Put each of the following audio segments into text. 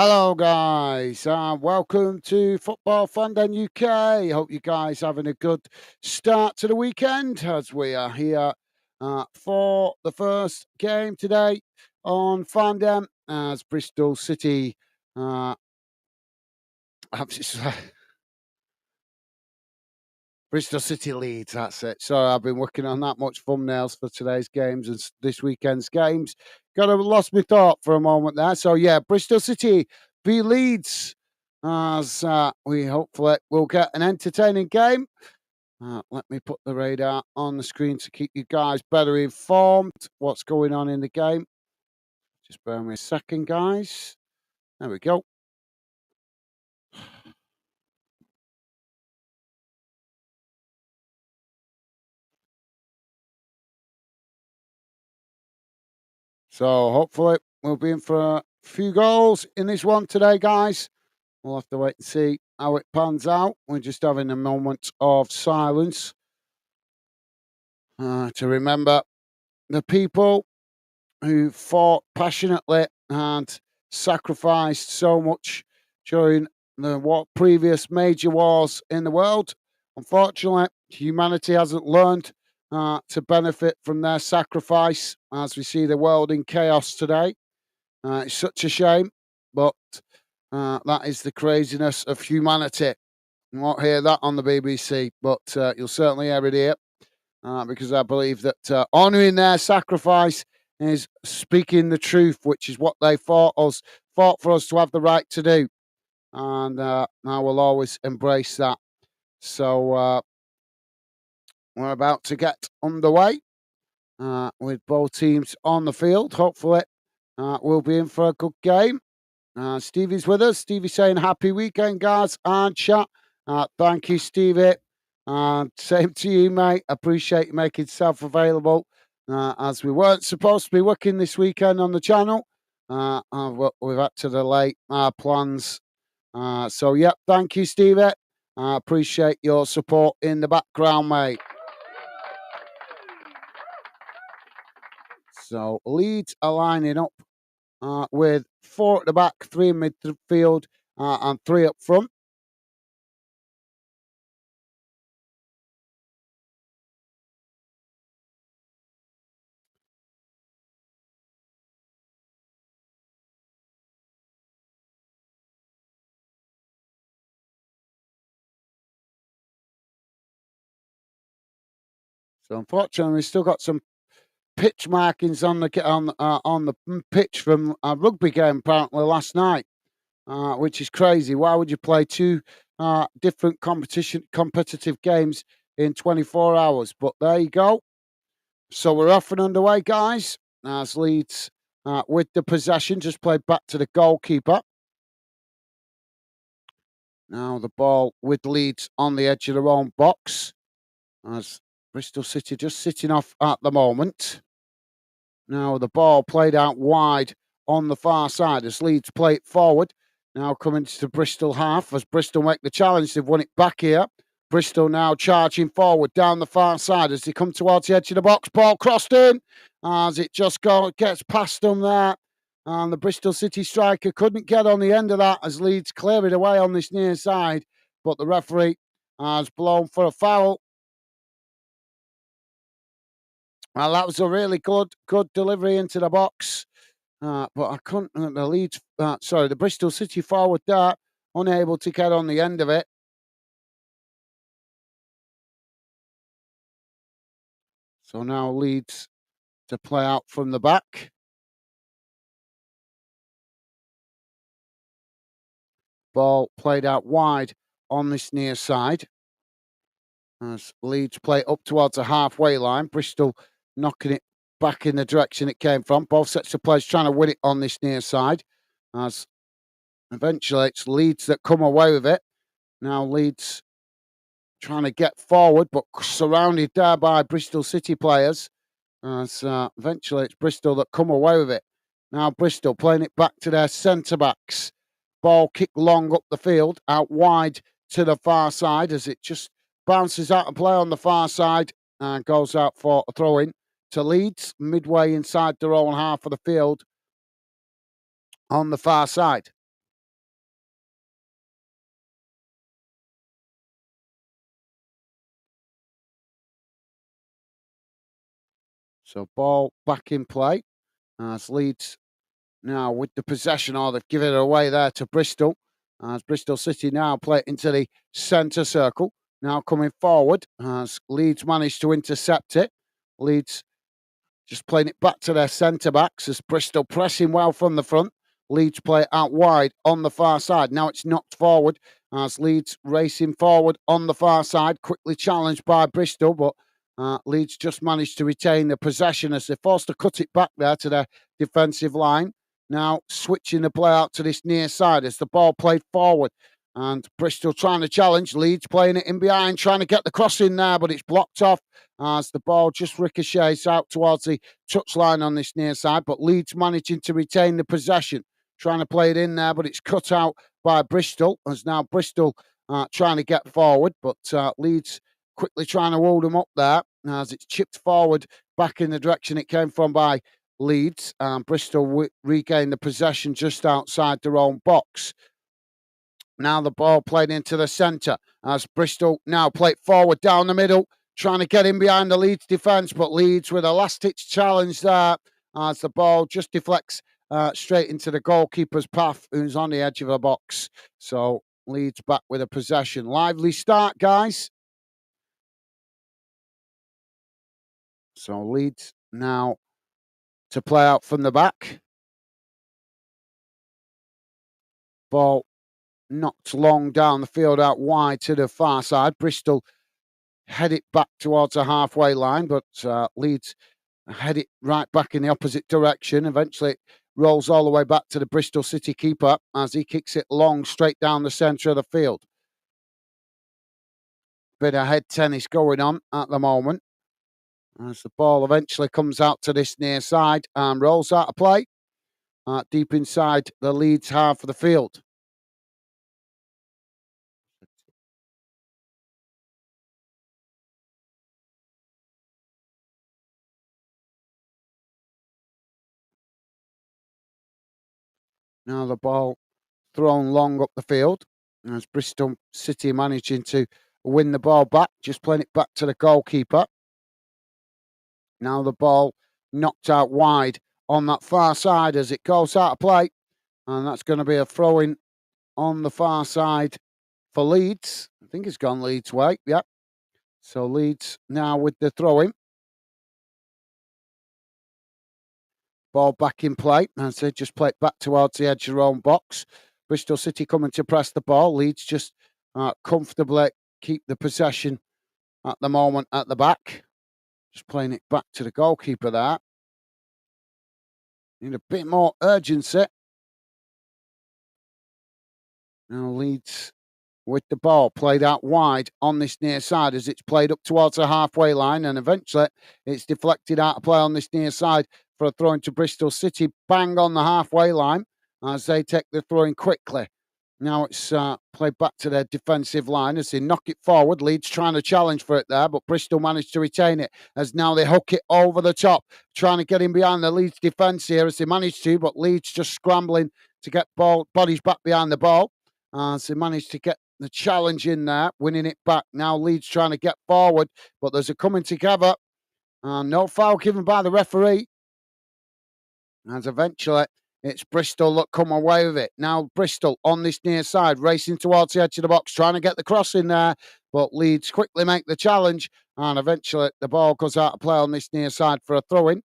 Hello, guys. Welcome to Football Fandom UK. Hope you guys having a good start to the weekend as we are here for the first game today on Fandom as Bristol City. Uh, Bristol City Leeds, that's it. So I've been working on that much thumbnails for today's games and this weekend's games. Got to lost my thought for a moment there. So yeah, Bristol City v Leeds as we hopefully will get an entertaining game. Let me put the radar on the screen to keep you guys better informed what's going on in the game. Just bear with me a second, guys. There we go. So hopefully we'll be in for a few goals in this one today, guys. We'll have to wait and see how it pans out. We're just having a moment of silence to remember the people who fought passionately and sacrificed so much during the previous major wars in the world. Unfortunately, humanity hasn't learned to benefit from their sacrifice as we see the world in chaos today. It's such a shame, but that is the craziness of humanity. You won't hear that on the BBC, but you'll certainly hear it here because I believe that honouring their sacrifice is speaking the truth, which is what they fought for us to have the right to do, and I will always embrace that. So we're about to get underway with both teams on the field. Hopefully, we'll be in for a good game. Stevie's with us. Stevie saying happy weekend, guys, and chat. Thank you, Stevie. And same to you, mate. Appreciate you making yourself available as we weren't supposed to be working this weekend on the channel. We've had to delay our plans. So, yep, thank you, Stevie. I appreciate your support in the background, mate. So, Leeds are lining up with 4 at the back, 3 in midfield, and 3 up front. So unfortunately, we've still got some pitch markings on the pitch from a rugby game apparently last night, which is crazy. Why would you play 2 different competitive games in 24 hours? But there you go. So we're off and underway, guys. As Leeds with the possession, just played back to the goalkeeper. Now the ball with Leeds on the edge of their own box. As Bristol City just sitting off at the moment. Now the ball played out wide on the far side as Leeds play it forward. Now coming to Bristol half as Bristol make the challenge. They've won it back here. Bristol now charging forward down the far side as they come towards the edge of the box. Ball crossed in as it just gets past them there. And the Bristol City striker couldn't get on the end of that as Leeds clear it away on this near side. But the referee has blown for a foul. Well, that was a really good delivery into the box. But I couldn't. The Bristol City forward there, unable to get on the end of it. So now Leeds to play out from the back. Ball played out wide on this near side. As Leeds play up towards the halfway line. Bristol knocking it back in the direction it came from. Both sets of players trying to win it on this near side. As eventually it's Leeds that come away with it. Now Leeds trying to get forward, but surrounded there by Bristol City players. As eventually it's Bristol that come away with it. Now Bristol playing it back to their centre-backs. Ball kicked long up the field, out wide to the far side as it just bounces out of play on the far side and goes out for a throw-in to Leeds, midway inside their own half of the field on the far side. So ball back in play as Leeds now with the possession. Oh, they've given it away there to Bristol. As Bristol City now play it into the centre circle. Now coming forward as Leeds managed to intercept it. Leeds just playing it back to their centre backs as Bristol pressing well from the front. Leeds play it out wide on the far side. Now it's knocked forward as Leeds racing forward on the far side. Quickly challenged by Bristol, but Leeds just managed to retain the possession as they're forced to cut it back there to their defensive line. Now switching the play out to this near side as the ball played forward. And Bristol trying to challenge. Leeds playing it in behind, trying to get the cross in there, but it's blocked off as the ball just ricochets out towards the touchline on this near side. But Leeds managing to retain the possession, trying to play it in there, but it's cut out by Bristol. As now Bristol trying to get forward, but Leeds quickly trying to hold them up there as it's chipped forward back in the direction it came from by Leeds. Bristol regained the possession just outside their own box. Now the ball played into the centre as Bristol now play it forward down the middle, trying to get in behind the Leeds defence, but Leeds with a last-ditch challenge there as the ball just deflects straight into the goalkeeper's path, who's on the edge of the box. So Leeds back with a possession. Lively start, guys. So Leeds now to play out from the back. Ball knocked long down the field out wide to the far side. Bristol head it back towards the halfway line, but Leeds head it right back in the opposite direction. Eventually it rolls all the way back to the Bristol City keeper as he kicks it long straight down the centre of the field. Bit of head tennis going on at the moment as the ball eventually comes out to this near side and rolls out of play deep inside the Leeds half of the field. Now the ball thrown long up the field as Bristol City managing to win the ball back, just playing it back to the goalkeeper. Now the ball knocked out wide on that far side as it goes out of play. And that's going to be a throw-in on the far side for Leeds. I think it's gone Leeds' way. Yep. So Leeds now with the throw-in. Ball back in play. And so just play it back towards the edge of their own box. Bristol City coming to press the ball. Leeds just comfortably keep the possession at the moment at the back. Just playing it back to the goalkeeper there. Need a bit more urgency. Now Leeds with the ball played out wide on this near side as it's played up towards the halfway line, and eventually it's deflected out of play on this near side for a throw into Bristol City, bang on the halfway line as they take the throw in quickly. Now it's played back to their defensive line as they knock it forward. Leeds trying to challenge for it there, but Bristol managed to retain it as now they hook it over the top, trying to get in behind the Leeds defence here as they managed to, but Leeds just scrambling to get bodies back behind the ball as they managed to get the challenge in there, winning it back. Now Leeds trying to get forward, but there's a coming together. No foul given by the referee. As eventually it's Bristol that come away with it. Now Bristol on this near side, racing towards the edge of the box, trying to get the cross in there, but Leeds quickly make the challenge, and eventually the ball goes out of play on this near side for a throw-in.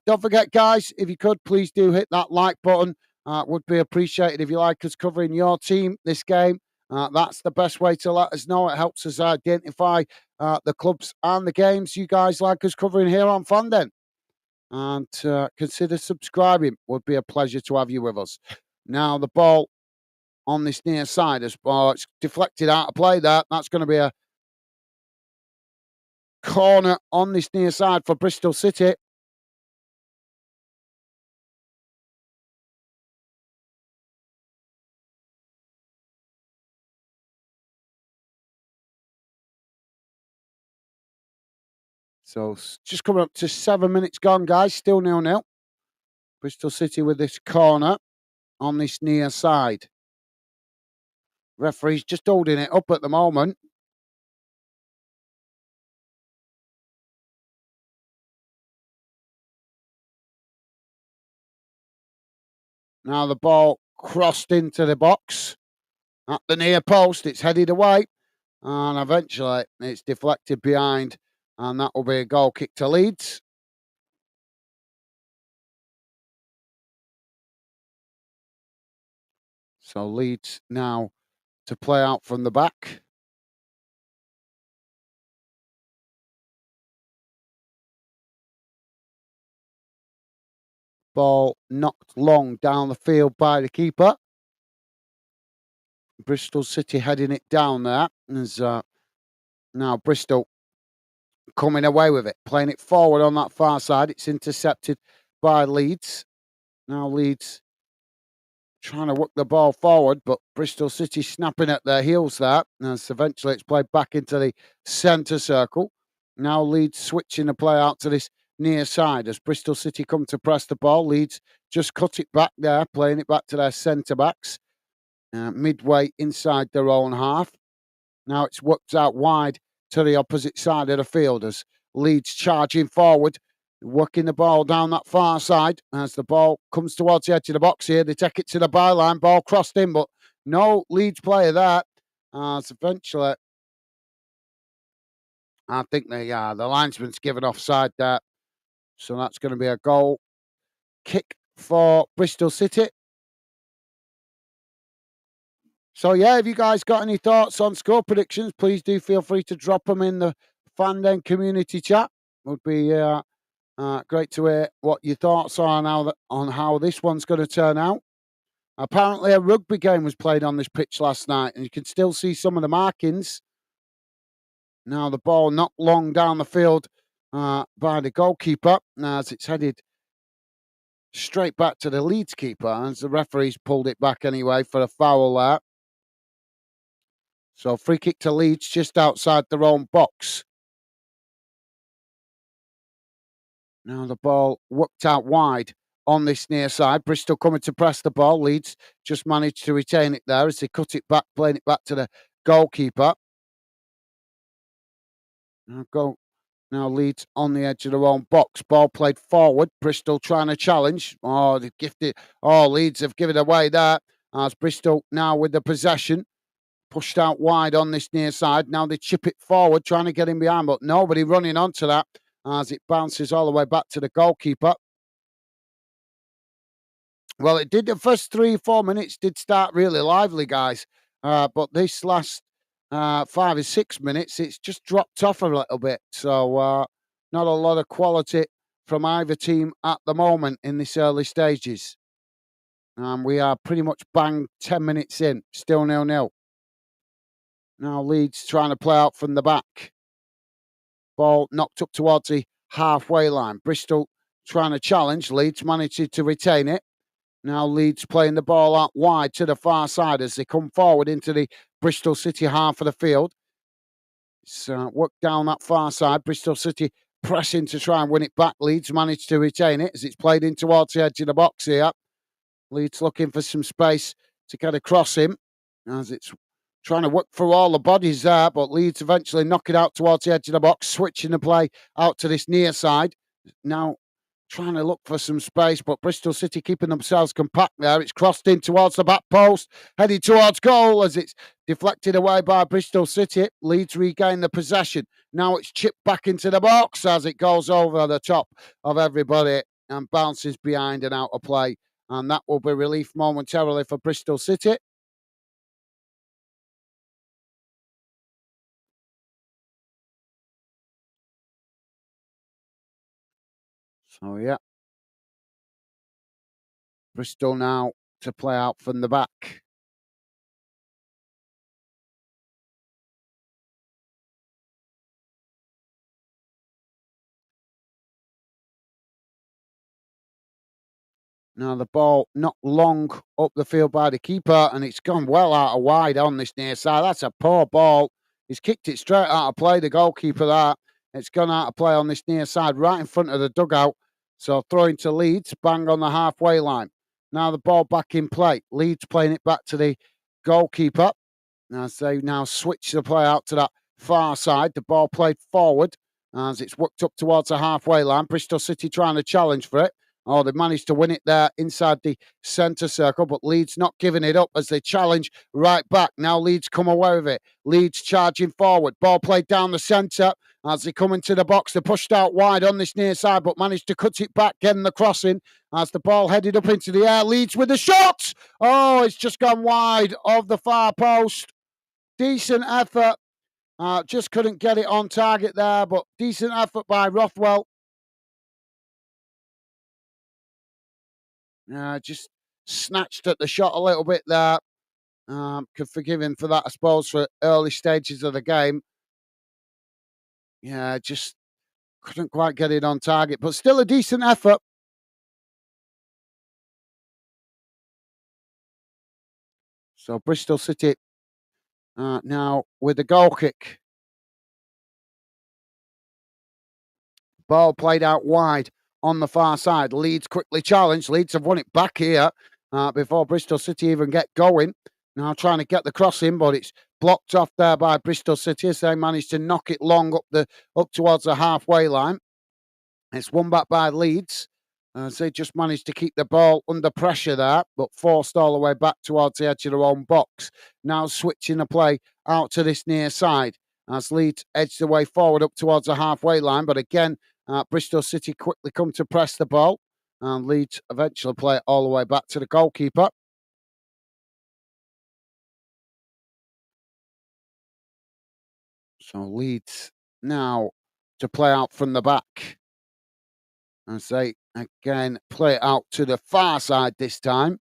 Don't forget, guys, if you could, please do hit that like button. Would be appreciated if you like us covering your team this game. That's the best way to let us know. It helps us identify the clubs and the games you guys like us covering here on Fanden. And consider subscribing. Would be a pleasure to have you with us. Now the ball on this near side is it's deflected out of play there. That's going to be a corner on this near side for Bristol City. So just coming up to 7 minutes gone, guys. Still 0-0. Bristol City with this corner on this near side. Referee's just holding it up at the moment. Now the ball crossed into the box at the near post. It's headed away, and eventually it's deflected behind, and that will be a goal kick to Leeds. So Leeds now to play out from the back. Ball knocked long down the field by the keeper. Bristol City heading it down there. There's now Bristol coming away with it, playing it forward on that far side. It's intercepted by Leeds. Now Leeds trying to work the ball forward, but Bristol City snapping at their heels there. As eventually it's played back into the centre circle. Now Leeds switching the play out to this near side as Bristol City come to press the ball. Leeds just cut it back there, playing it back to their centre backs. Midway inside their own half. Now it's worked out wide to the opposite side of the field as Leeds charging forward, working the ball down that far side. As the ball comes towards the edge of the box here, they take it to the byline, ball crossed in, but no Leeds player there. As eventually, I think the linesman's given offside there. So that's going to be a goal kick for Bristol City. So, yeah, if you guys got any thoughts on score predictions, please do feel free to drop them in the Fandom community chat. Would be great to hear what your thoughts are on how this one's going to turn out. Apparently, a rugby game was played on this pitch last night, and you can still see some of the markings. Now, the ball knocked long down the field by the goalkeeper as it's headed straight back to the Leeds keeper, as the referee's pulled it back anyway for a foul there. So free kick to Leeds just outside their own box. Now the ball worked out wide on this near side. Bristol coming to press the ball. Leeds just managed to retain it there as they cut it back, playing it back to the goalkeeper. Now Leeds on the edge of their own box. Ball played forward. Bristol trying to challenge. Oh, they've gifted. Oh, Leeds have given away there. As Bristol now with the possession. Pushed out wide on this near side. Now they chip it forward, trying to get him behind, but nobody running onto that as it bounces all the way back to the goalkeeper. Well, it did the first 3-4 minutes, did start really lively, guys. But this last 5 or 6 minutes, it's just dropped off a little bit. So not a lot of quality from either team at the moment in this early stages. We are pretty much bang 10 minutes in, still 0-0. Now Leeds trying to play out from the back. Ball knocked up towards the halfway line. Bristol trying to challenge. Leeds managed to retain it. Now Leeds playing the ball out wide to the far side as they come forward into the Bristol City half of the field. It's worked down that far side. Bristol City pressing to try and win it back. Leeds managed to retain it as it's played in towards the edge of the box here. Leeds looking for some space to get across him as it's trying to work through all the bodies there, but Leeds eventually knock it out towards the edge of the box, switching the play out to this near side. Now trying to look for some space, but Bristol City keeping themselves compact there. It's crossed in towards the back post, headed towards goal as it's deflected away by Bristol City. Leeds regain the possession. Now it's chipped back into the box as it goes over the top of everybody and bounces behind and out of play. And that will be relief momentarily for Bristol City. So, yeah. Bristol now to play out from the back. Now the ball not long up the field by the keeper, and it's gone well out of wide on this near side. That's a poor ball. He's kicked it straight out of play, the goalkeeper there. It's gone out of play on this near side, right in front of the dugout. So throwing to Leeds, bang on the halfway line. Now the ball back in play. Leeds playing it back to the goalkeeper. As they now switch the play out to that far side. The ball played forward as it's worked up towards the halfway line. Bristol City trying to challenge for it. Oh, they managed to win it there inside the centre circle, but Leeds not giving it up as they challenge right back. Now Leeds come away with it. Leeds charging forward. Ball played down the centre as they come into the box. They pushed out wide on this near side, but managed to cut it back, getting the crossing as the ball headed up into the air. Leeds with the shot. Oh, it's just gone wide of the far post. Decent effort. Just couldn't get it on target there, but decent effort by Rothwell. Just snatched at the shot a little bit there. Could forgive him for that, I suppose, for early stages of the game. Yeah, just couldn't quite get it on target, but still a decent effort. So Bristol City now with the goal kick. Ball played out wide on the far side. Leeds quickly challenged. Leeds have won it back here before Bristol City even get going. Now trying to get the cross in, but it's blocked off there by Bristol City as they managed to knock it long up towards the halfway line. It's won back by Leeds. As they just managed to keep the ball under pressure there, but forced all the way back towards the edge of their own box. Now switching the play out to this near side as Leeds edge the way forward up towards the halfway line. But again, Bristol City quickly come to press the ball, and Leeds eventually play it all the way back to the goalkeeper. So Leeds now to play out from the back as they again play it out to the far side this time.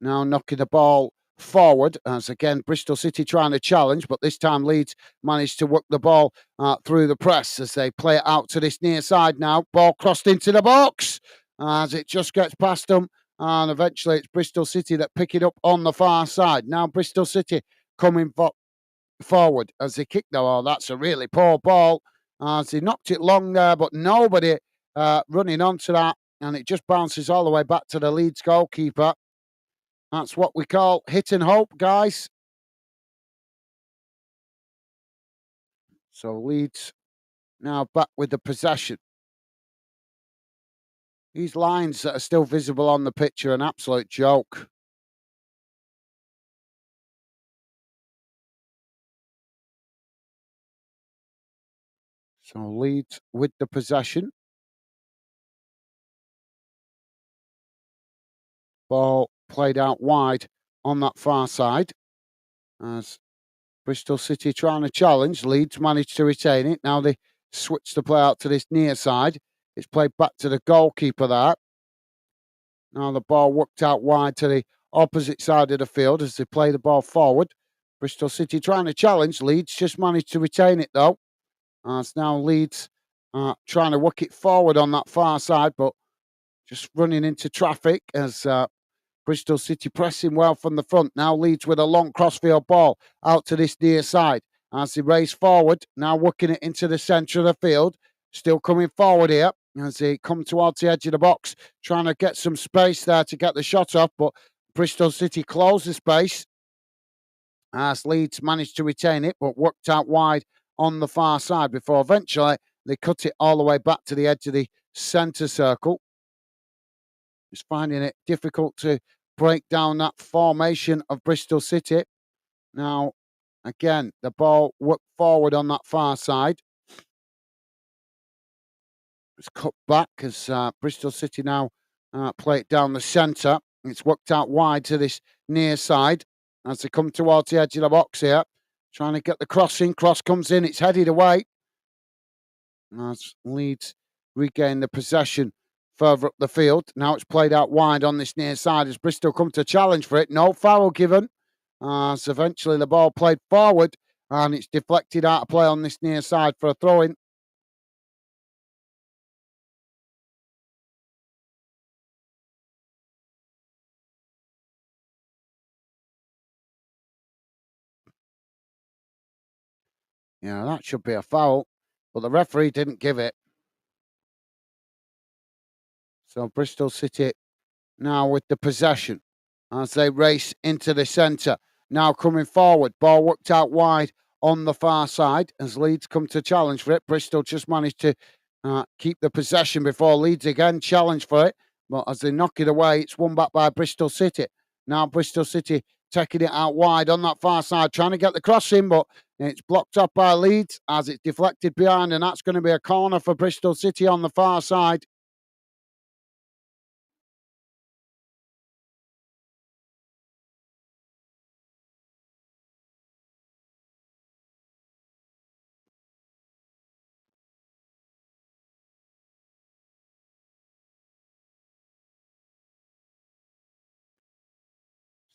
Now knocking the ball forward as again Bristol City trying to challenge, but this time Leeds managed to work the ball through the press as they play it out to this near side now. Ball crossed into the box as it just gets past them, and eventually it's Bristol City that pick it up on the far side. Now Bristol City coming forward as they kick the ball. That's a really poor ball as he knocked it long there, but nobody running onto that, and it just bounces all the way back to the Leeds goalkeeper. That's what we call hit and hope, guys. So Leeds now back with the possession. These lines that are still visible on the pitch are an absolute joke. So Leeds with the possession. Ball played out wide on that far side as Bristol City trying to challenge. Leeds managed to retain it. Now they switch the play out to this near side. It's played back to the goalkeeper there. Now the ball worked out wide to the opposite side of the field as they play the ball forward. Bristol City trying to challenge. Leeds just managed to retain it though. It's now Leeds trying to work it forward on that far side, but just running into traffic as Bristol City pressing well from the front. Now Leeds with a long crossfield ball out to this near side as they race forward. Now working it into the centre of the field. Still coming forward here as they come towards the edge of the box, trying to get some space there to get the shot off. But Bristol City closed the space as Leeds managed to retain it, but worked out wide on the far side before eventually they cut it all the way back to the edge of the centre circle. Just finding it difficult to break down that formation of Bristol City. Now, again, the ball worked forward on that far side. It's cut back as Bristol City now play it down the centre. It's worked out wide to this near side as they come towards the edge of the box here. Trying to get the cross in. Cross comes in. It's headed away. As Leeds regain the possession further up the field. Now it's played out wide on this near side as Bristol come to challenge for it. No foul given. So eventually the ball played forward and it's deflected out of play on this near side for a throw-in. Yeah, that should be a foul, but the referee didn't give it. So Bristol City now with the possession as they race into the centre. Now coming forward, ball worked out wide on the far side as Leeds come to challenge for it. Bristol just managed to keep the possession before Leeds again challenge for it. But as they knock it away, it's won back by Bristol City. Now Bristol City taking it out wide on that far side, trying to get the cross in, but it's blocked up by Leeds as it's deflected behind, and that's going to be a corner for Bristol City on the far side.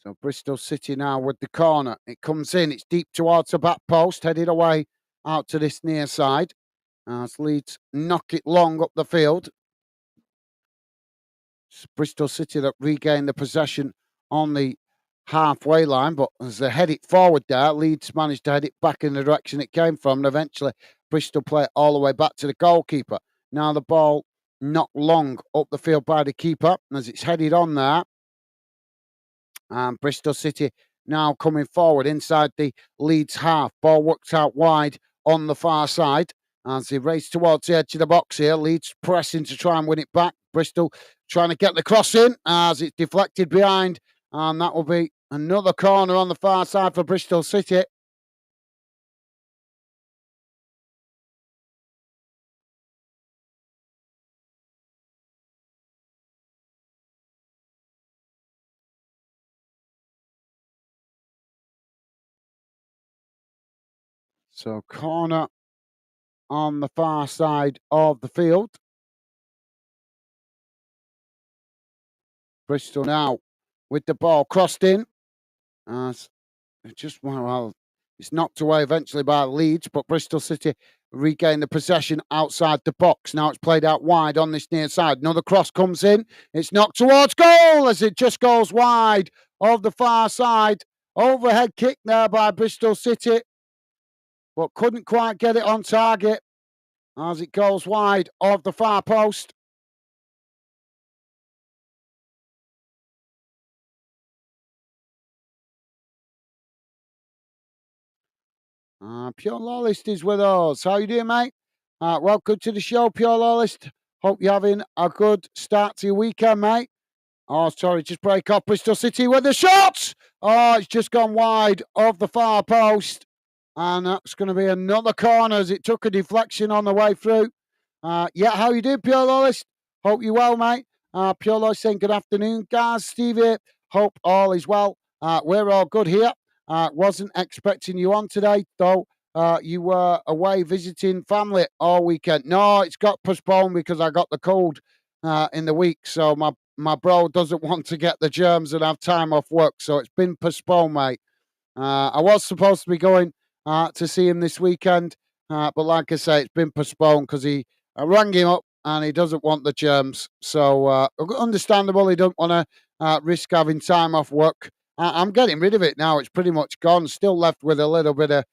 So Bristol City now with the corner. It comes in, it's deep towards the back post, headed away out to this near side. As Leeds knock it long up the field. It's Bristol City that regain the possession on the halfway line, but as they head it forward there, Leeds managed to head it back in the direction it came from, and eventually Bristol play it all the way back to the goalkeeper. Now the ball knocked long up the field by the keeper, and as it's headed on there, and Bristol City now coming forward inside the Leeds half. Ball worked out wide on the far side as they race towards the edge of the box here. Leeds pressing to try and win it back. Bristol trying to get the cross in as it's deflected behind. And that will be another corner on the far side for Bristol City. So corner on the far side of the field. Bristol now with the ball crossed in. As just well, it's knocked away eventually by Leeds, but Bristol City regain the possession outside the box. Now it's played out wide on this near side. Another cross comes in. It's knocked towards goal as it just goes wide of the far side. Overhead kick there by Bristol City, but couldn't quite get it on target as it goes wide of the far post. Pure Lawlist is with us. How you doing, mate? Welcome to the show, Pure Lawlist. Hope you're having a good start to your weekend, mate. Oh, sorry, just break up Bristol City with the shot. Oh, it's just gone wide of the far post. And that's going to be another corner as it took a deflection on the way through. Yeah, how you doing, Pure Lawlist? Hope you're well, mate. Pure Lawlist saying good afternoon, guys. Steve here. Hope all is well. We're all good here. Wasn't expecting you on today, though. You were away visiting family all weekend. No, it's got postponed because I got the cold in the week. So my bro doesn't want to get the germs and have time off work. So it's been postponed, mate. I was supposed to be going to see him this weekend, but like I say, it's been postponed because I rang him up and he doesn't want the germs. So understandable, he don't want to risk having time off work. I'm getting rid of it now. It's pretty much gone. Still left with a little bit of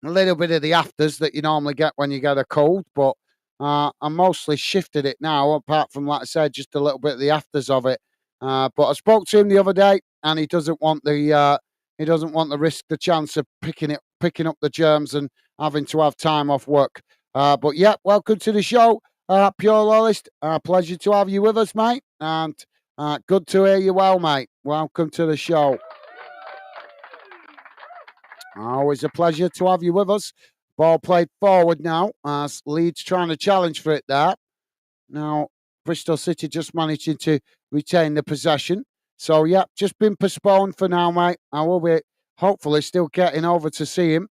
the afters that you normally get when you get a cold, but I mostly shifted it now. Apart from, like I said, just a little bit of the afters of it. But I spoke to him the other day, and he doesn't want the risk, the chance of picking up the germs and having to have time off work. But yeah, welcome to the show, Pure Lawlist. Pleasure to have you with us, mate, and good to hear you well, mate. Welcome to the show. Always a pleasure to have you with us. Ball played forward now as Leeds trying to challenge for it there. Now, Bristol City just managing to retain the possession. So, yeah, just been postponed for now, mate. I will be hopefully still getting over to see him.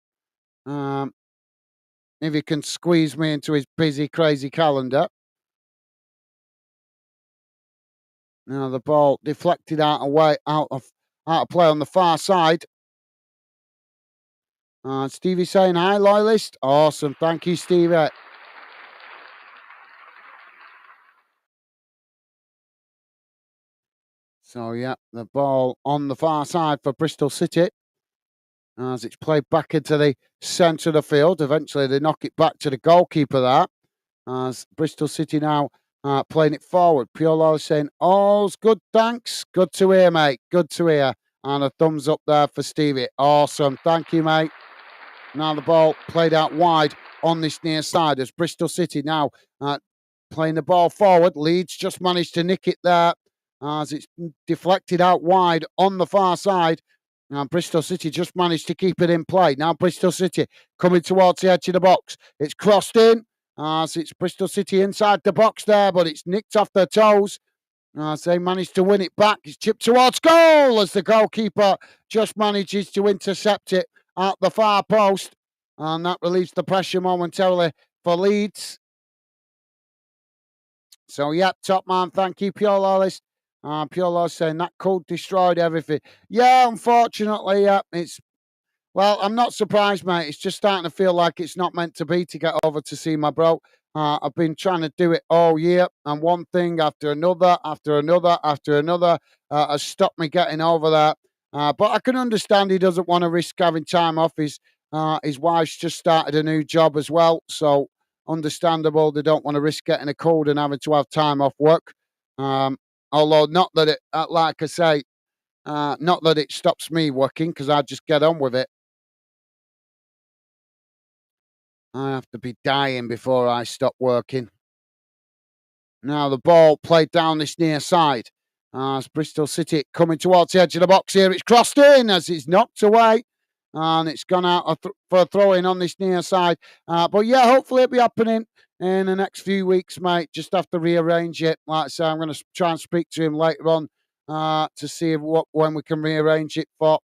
If he can squeeze me into his busy, crazy calendar. Now the ball deflected out of play on the far side. Stevie saying hi, loyalist. Awesome. Thank you, Stevie. So, yeah, the ball on the far side for Bristol City as it's played back into the centre of the field. Eventually, they knock it back to the goalkeeper there as Bristol City now playing it forward. Piolo saying, all's good, thanks. Good to hear, mate. Good to hear. And a thumbs up there for Stevie. Awesome. Thank you, mate. Now the ball played out wide on this near side as Bristol City now playing the ball forward. Leeds just managed to nick it there as it's deflected out wide on the far side. And Bristol City just managed to keep it in play. Now Bristol City coming towards the edge of the box. It's crossed in as it's Bristol City inside the box there, but it's nicked off their toes. As they managed to win it back. It's chipped towards goal as the goalkeeper just manages to intercept it at the far post. And that relieves the pressure momentarily for Leeds. So, yep, top man, thank you, Pure Lawless. Pure Lawless saying that code destroyed everything. Yeah, unfortunately, yeah, well, I'm not surprised, mate. It's just starting to feel like it's not meant to be to get over to see my bro. I've been trying to do it all year, and one thing after another, after another, after another has stopped me getting over that. But I can understand he doesn't want to risk having time off. His wife's just started a new job as well, so understandable. They don't want to risk getting a cold and having to have time off work. Although, not that it, like I say, not that it stops me working because I just get on with it. I have to be dying before I stop working. Now the ball played down this near side. As Bristol City coming towards the edge of the box here. It's crossed in as it's knocked away. And it's gone out for a throw-in on this near side. But yeah, hopefully it'll be happening in the next few weeks, mate. Just have to rearrange it. Like I say, I'm going to try and speak to him later on to see when we can rearrange it for.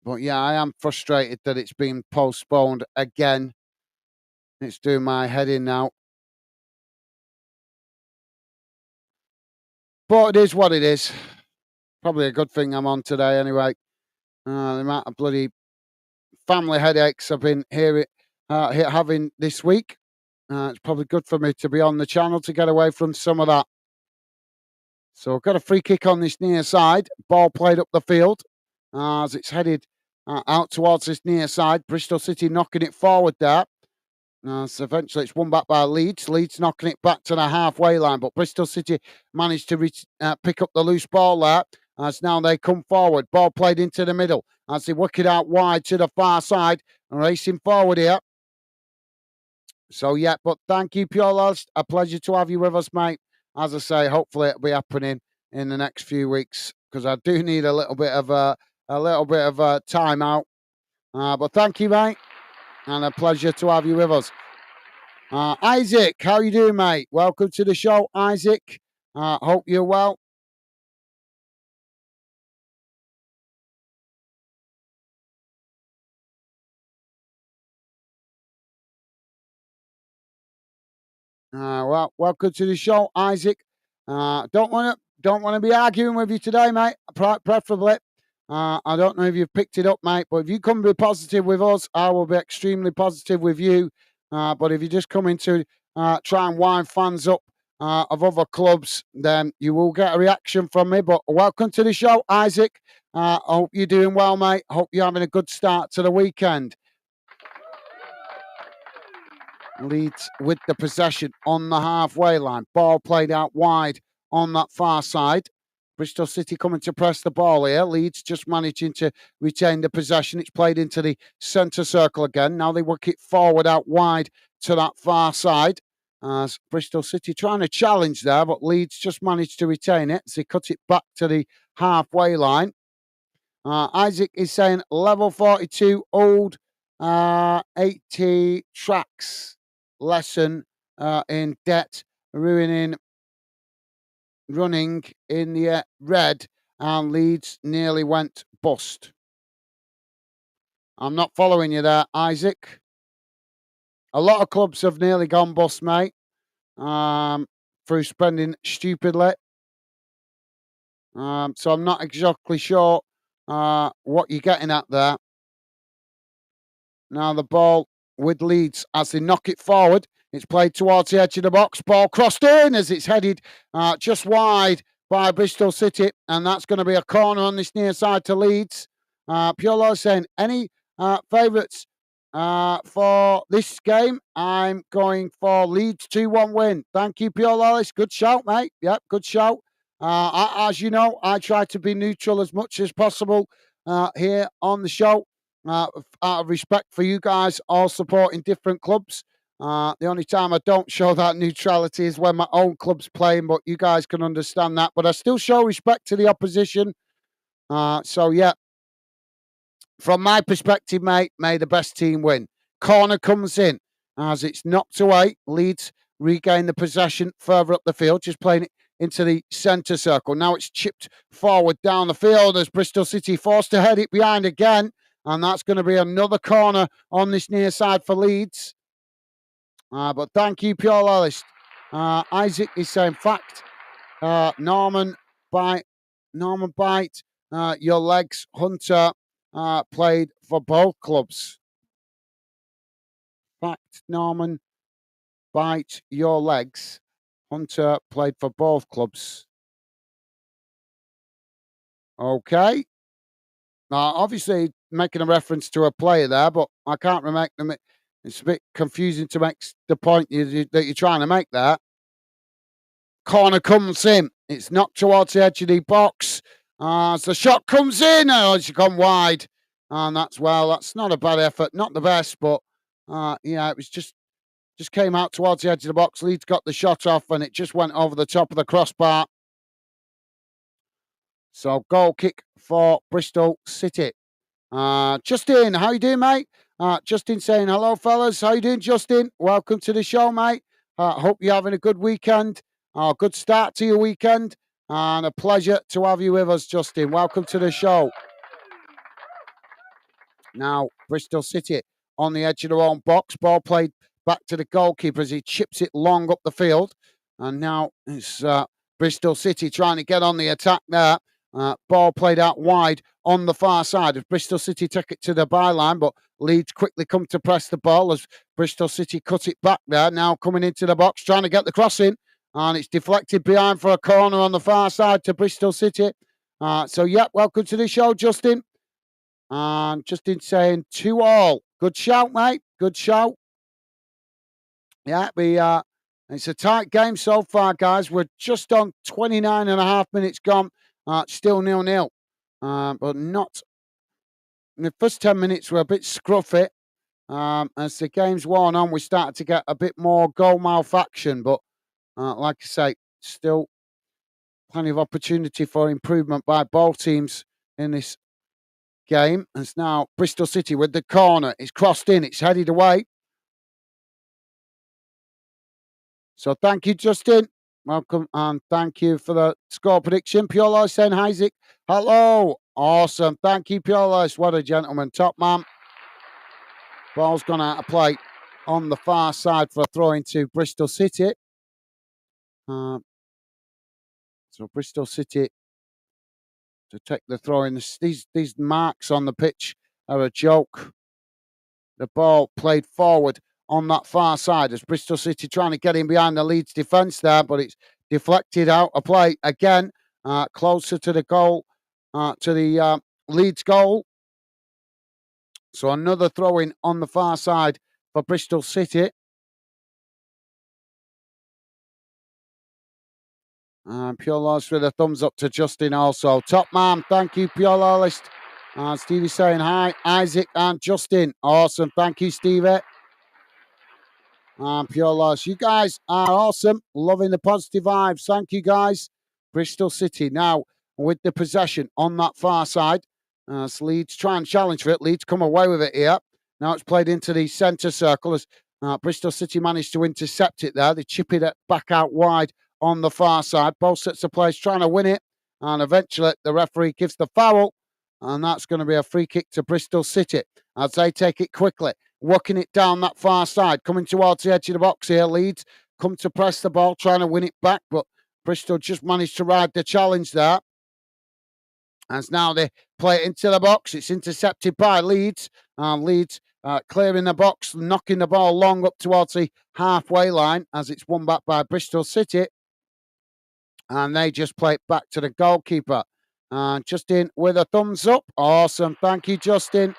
But yeah, I am frustrated that it's been postponed again. It's doing my head in now. But it is what it is. Probably a good thing I'm on today anyway. The amount of bloody family headaches I've been having this week. It's probably good for me to be on the channel to get away from some of that. So I've got a free kick on this near side. Ball played up the field as it's headed out towards this near side. Bristol City knocking it forward there. So eventually it's won back by Leeds. Leeds knocking it back to the halfway line. But Bristol City managed to pick up the loose ball there. As now they come forward. Ball played into the middle. As they work it out wide to the far side. Racing forward here. So, yeah, but thank you, Pure Lads. A pleasure to have you with us, mate. As I say, hopefully it'll be happening in the next few weeks because I do need a little bit of a time out. But thank you, mate, and a pleasure to have you with us. Isaac, how you doing, mate? Welcome to the show, Isaac. Hope you're well. Well, welcome to the show, Isaac. Don't want to be arguing with you today, mate. Preferably. I don't know if you've picked it up, mate, but if you come be positive with us, I will be extremely positive with you. But if you just come in to try and wind fans up of other clubs, then you will get a reaction from me. But welcome to the show, Isaac. I hope you're doing well, mate. Hope you're having a good start to the weekend. Leeds with the possession on the halfway line. Ball played out wide on that far side. Bristol City coming to press the ball here. Leeds just managing to retain the possession. It's played into the centre circle again. Now they work it forward out wide to that far side. As Bristol City trying to challenge there, but Leeds just managed to retain it. So they cut it back to the halfway line. Isaac is saying level 42 old 80 tracks lesson in debt, running in the red, and Leeds nearly went bust. I'm not following you there, Isaac. A lot of clubs have nearly gone bust, mate, through spending stupidly. So I'm not exactly sure what you're getting at there. Now the ball with Leeds as they knock it forward. It's played towards the edge of the box. Ball crossed in as it's headed just wide by Bristol City. And that's going to be a corner on this near side to Leeds. Piolo saying, any favourites for this game? I'm going for Leeds 2-1 win. Thank you, Piolo. Good shout, mate. Yep, good shout. As you know, I try to be neutral as much as possible here on the show. out of respect for you guys all supporting different clubs. The only time I don't show that neutrality is when my own club's playing, but you guys can understand that. But I still show respect to the opposition. So, yeah, from my perspective, mate, may the best team win. Corner comes in as it's knocked away. Leeds regain the possession further up the field, just playing it into the centre circle. Now it's chipped forward down the field as Bristol City forced to head it behind again. And that's going to be another corner on this near side for Leeds. But thank you, Pure Loyalist. Isaac is saying, fact, Norman Bite, your legs, Hunter played for both clubs. Fact, Norman Bite, your legs, Hunter played for both clubs. Okay. Obviously, making a reference to a player there, but I can't remember them. It's a bit confusing to make the point that you're trying to make there. Corner comes in. It's knocked towards the edge of the box. As the shot comes in, it's gone wide. And that's not a bad effort. Not the best, but yeah, it was just came out towards the edge of the box. Leeds got the shot off, and it just went over the top of the crossbar. So goal kick for Bristol City. Justin, how you doing, mate? Justin saying hello, fellas. How you doing, Justin? Welcome to the show, mate. Hope you're having a good weekend. Good start to your weekend, and a pleasure to have you with us, Justin. Welcome to the show. Now, Bristol City on the edge of their own box. Ball played back to the goalkeeper as he chips it long up the field. And now it's Bristol City trying to get on the attack there. Ball played out wide on the far side as Bristol City took it to the byline, but Leeds quickly come to press the ball as Bristol City cut it back there. Now coming into the box, trying to get the cross in, and it's deflected behind for a corner on the far side to Bristol City. Yeah, welcome to the show, Justin. And Justin saying 2-2. Good shout, mate. Good shout. Yeah, it's a tight game so far, guys. We're just on 29 and a half minutes gone. Still 0-0. But not in the first 10 minutes, we're a bit scruffy. As the game's worn on, we started to get a bit more goal mouth action. But like I say, still plenty of opportunity for improvement by both teams in this game. And it's now Bristol City with the corner. It's crossed in. It's headed away. So thank you, Justin. Welcome and thank you for the score prediction. Pure Lois saying, Isaac, hello. Awesome. Thank you, Pure Lois. What a gentleman. Top man. Ball's gone out of play on the far side for a throw into Bristol City. So Bristol City to take the throw in. These marks on the pitch are a joke. The ball played forward on that far side as Bristol City trying to get in behind the Leeds defence there, but it's deflected out of play again, closer to the goal, to the Leeds goal. So another throw in on the far side for Bristol City. Pure Lawless with a thumbs up to Justin also. Top man, thank you, Pure Lawless. Stevie saying hi, Isaac and Justin. Awesome, thank you, Stevie. Pure Loss. You guys are awesome. Loving the positive vibes. Thank you, guys. Bristol City now with the possession on that far side. Leeds try and challenge for it. Leeds come away with it here. Now it's played into the centre circle as Bristol City managed to intercept it there. They chip it back out wide on the far side. Both sets of players trying to win it. And eventually the referee gives the foul. And that's going to be a free kick to Bristol City as they take it quickly. Working it down that far side, coming towards the edge of the box here. Leeds come to press the ball, trying to win it back, but Bristol just managed to ride the challenge there. As now they play it into the box. It's intercepted by Leeds. Leeds clearing the box, knocking the ball long up towards the halfway line as it's won back by Bristol City. And they just play it back to the goalkeeper. Justin with a thumbs up. Awesome. Thank you, Justin.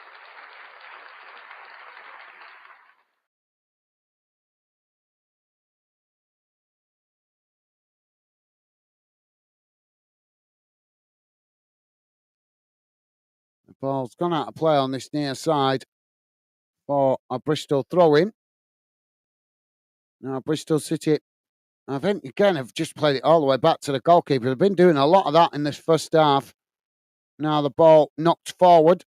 Ball's gone out of play on this near side for a Bristol throw-in. Now, Bristol City, I think, again, have just played it all the way back to the goalkeeper. They've been doing a lot of that in this first half. Now the ball knocked forward,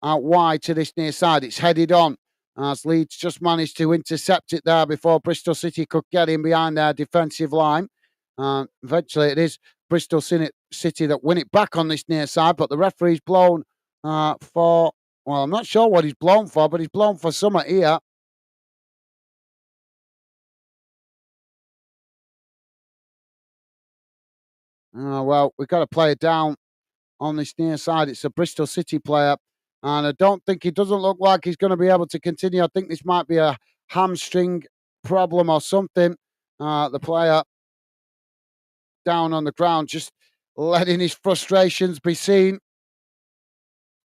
out wide to this near side. It's headed on as Leeds just managed to intercept it there before Bristol City could get in behind their defensive line. Eventually, it is Bristol City that win it back on this near side, but the referee's blown for, well, I'm not sure what he's blown for, but he's blown for something here. Well, we've got to play it down on this near side. It's a Bristol City player, and I don't think he doesn't look like he's going to be able to continue. I think this might be a hamstring problem or something. The player down on the ground, just letting his frustrations be seen.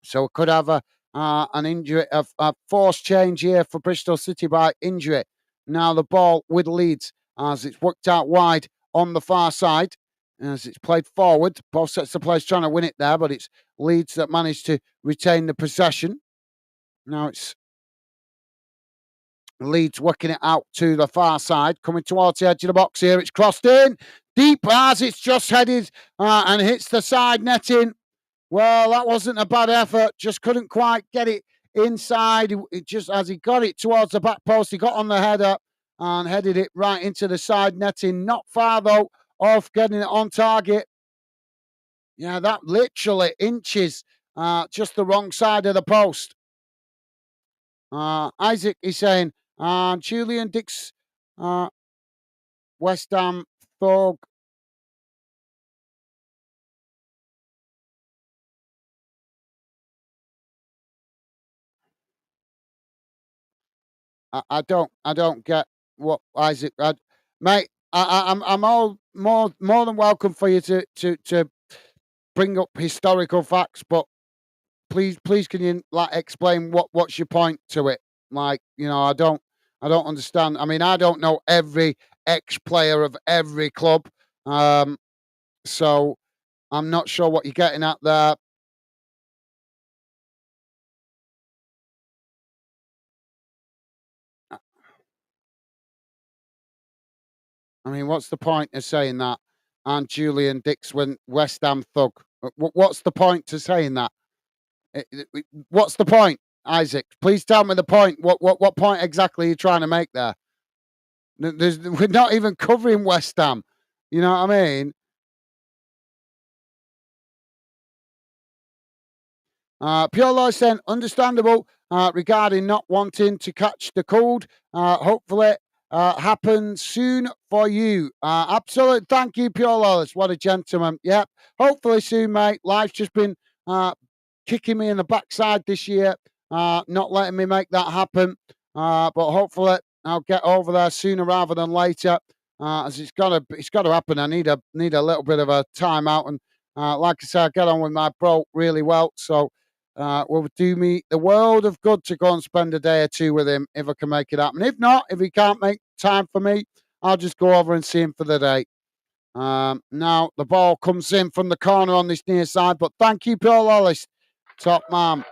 So we could have an injury, a forced change here for Bristol City by injury. Now the ball with Leeds as it's worked out wide on the far side. As it's played forward, both sets of players trying to win it there, but it's Leeds that managed to retain the possession. Now it's Leeds working it out to the far side, coming towards the edge of the box here. It's crossed in deep as it's just headed and hits the side netting. Well, that wasn't a bad effort. Just couldn't quite get it inside. It just as he got it towards the back post, he got on the header and headed it right into the side netting. Not far though off getting it on target. Yeah, that literally inches just the wrong side of the post. Isaac is saying, Julian Dix, West Ham thug. I don't get what Isaac. Mate, I'm all more than welcome for you to bring up historical facts, but please can you like explain what's your point to it? Like, I don't understand. I mean, I don't know every ex-player of every club. So I'm not sure what you're getting at there. I mean, what's the point of saying that? And Julian Dix when West Ham thug. What's the point to saying that? What's the point, Isaac? Please tell me the point. What point exactly are you trying to make there? We're not even covering West Ham. You know what I mean? Pure Lloyd saying understandable regarding not wanting to catch the cold. Hopefully, happen soon for you. Absolute thank you, Pure Lawless. What a gentleman. Yep. Hopefully soon, mate. Life's just been kicking me in the backside this year, not letting me make that happen. But hopefully I'll get over there sooner rather than later. As it's gotta happen. I need a little bit of a timeout, and like I said, I get on with my bro really well. So will do me the world of good to go and spend a day or two with him if I can make it happen. If not, if he can't make time for me, I'll just go over and see him for the day. Now the ball comes in from the corner on this near side, but thank you, Paul Lawless, top man.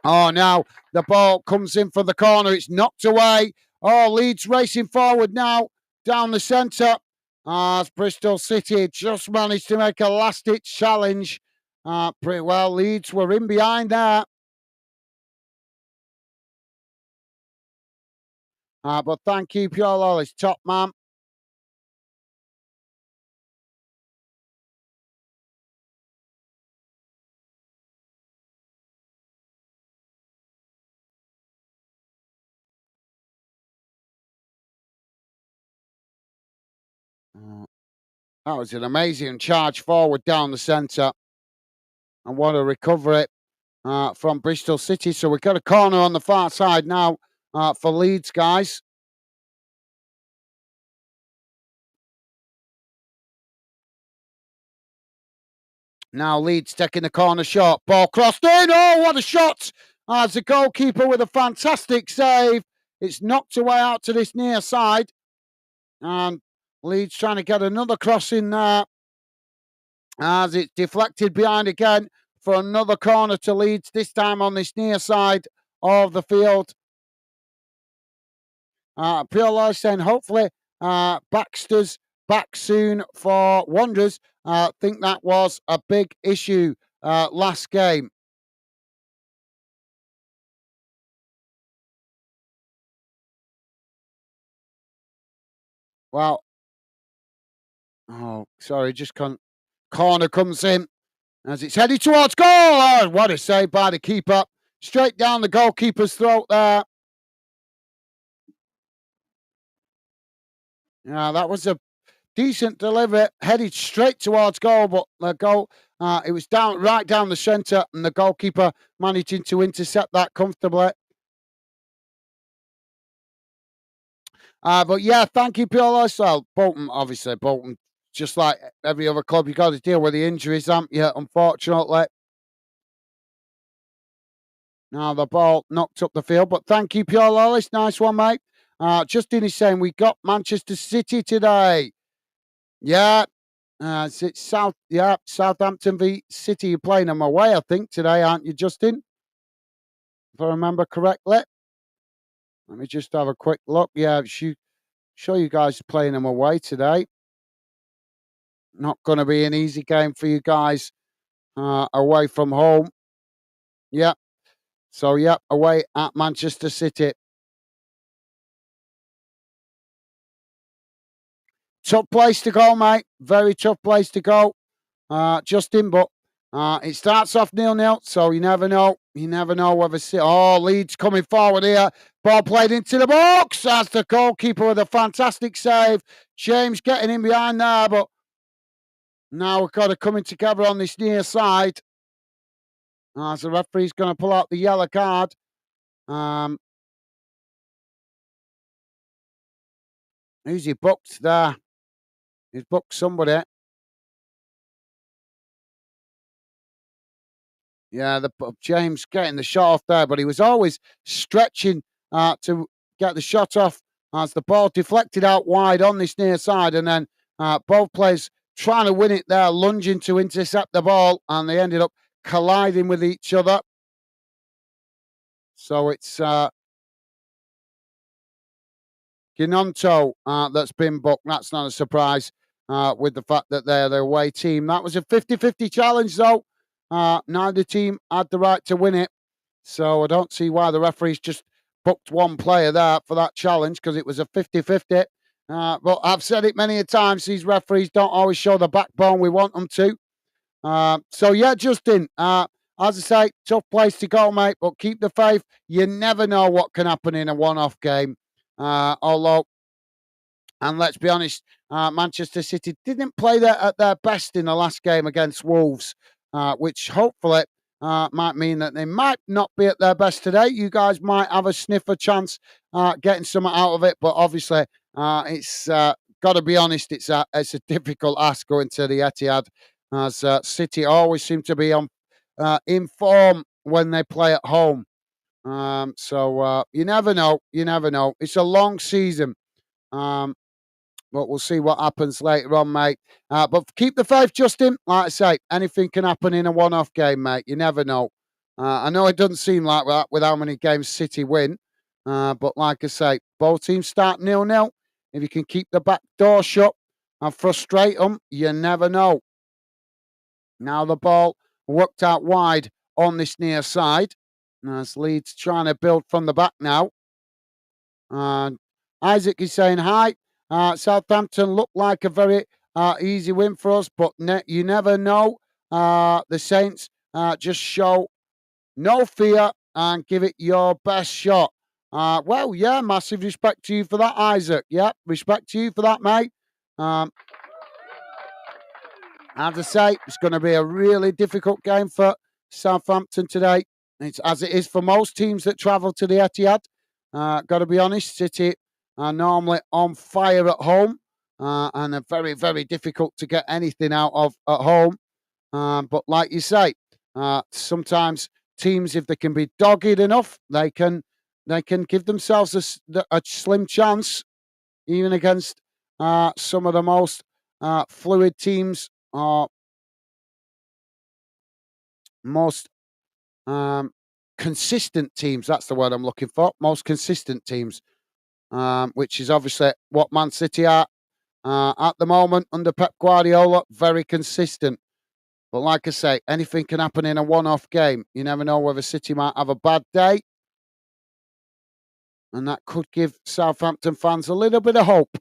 Oh, now the ball comes in from the corner. It's knocked away. Oh, Leeds racing forward now down the centre. As Bristol City just managed to make a last-ditch challenge. Pretty well. Leeds were in behind there. But thank you, Pure Lawless, top man. That was an amazing charge forward down the centre. And what a recovery from Bristol City. So we've got a corner on the far side now for Leeds, guys. Now Leeds taking the corner shot. Ball crossed in. Oh, what a shot! As the goalkeeper with a fantastic save. It's knocked away out to this near side. And Leeds trying to get another cross in there. As it's deflected behind again for another corner to Leeds, this time on this near side of the field. Pure saying hopefully Baxter's back soon for Wanderers. Think that was a big issue last game. Well, oh, sorry, just corner comes in as it's headed towards goal. Oh, what a save by the keeper. Straight down the goalkeeper's throat there. Yeah, that was a decent delivery, headed straight towards goal, but the goal, it was right down the centre, and the goalkeeper managing to intercept that comfortably. But yeah, thank you, Pure Lifestyle. Bolton, just like every other club, you got to deal with the injuries, haven't you? Unfortunately. Now the ball knocked up the field, but thank you, Pure Lollis. Nice one, mate. Justin is saying we got Manchester City today. Yeah. It's Southampton v City. You're playing them away, I think, today, aren't you, Justin? If I remember correctly. Let me just have a quick look. Yeah, show you guys playing them away today. Not going to be an easy game for you guys away from home. Yeah. So, yeah, away at Manchester City. Tough place to go, mate. Very tough place to go, Justin. But it starts off 0-0, so you never know. You never know whether... Leeds coming forward here. Ball played into the box. That's the goalkeeper with a fantastic save. James getting in behind there, but now we've got to come in together on this near side. As the referee's going to pull out the yellow card. Who's he booked there? He's booked somebody. Yeah, James getting the shot off there, but he was always stretching to get the shot off as the ball deflected out wide on this near side, and then both players trying to win it there, lunging to intercept the ball, and they ended up colliding with each other. So it's Ginonto that's been booked. That's not a surprise with the fact that they're the away team. That was a 50-50 challenge, though. Neither team had the right to win it. So I don't see why the referees just booked one player there for that challenge, because it was a 50-50. But I've said it many a times, these referees don't always show the backbone we want them to. So, yeah, Justin, as I say, tough place to go, mate, but keep the faith. You never know what can happen in a one-off game. Although, and let's be honest, Manchester City didn't play at their best in the last game against Wolves, which hopefully might mean that they might not be at their best today. You guys might have a sniffer chance getting something out of it, but obviously it's got to be honest, it's a difficult ask going to the Etihad, as City always seem to be in form when they play at home. So you never know. You never know. It's a long season. But we'll see what happens later on, mate. But keep the faith, Justin. Like I say, anything can happen in a one-off game, mate. You never know. I know it doesn't seem like that with how many games City win. But like I say, both teams start 0-0. If you can keep the back door shut and frustrate them, you never know. Now the ball worked out wide on this near side. As Leeds trying to build from the back now. And Isaac is saying, hi. Southampton looked like a very easy win for us, but you never know. The Saints just show no fear and give it your best shot. Well, yeah, massive respect to you for that, Isaac. Yeah, respect to you for that, mate. As I say, it's going to be a really difficult game for Southampton today. It's as it is for most teams that travel to the Etihad. Got to be honest, City are normally on fire at home and are very, very difficult to get anything out of at home. But like you say, sometimes teams, if they can be dogged enough, they can give themselves a slim chance, even against some of the most fluid teams or most consistent teams. That's the word I'm looking for. Most consistent teams, which is obviously what Man City are at the moment under Pep Guardiola. Very consistent. But like I say, anything can happen in a one-off game. You never know whether City might have a bad day, and that could give Southampton fans a little bit of hope.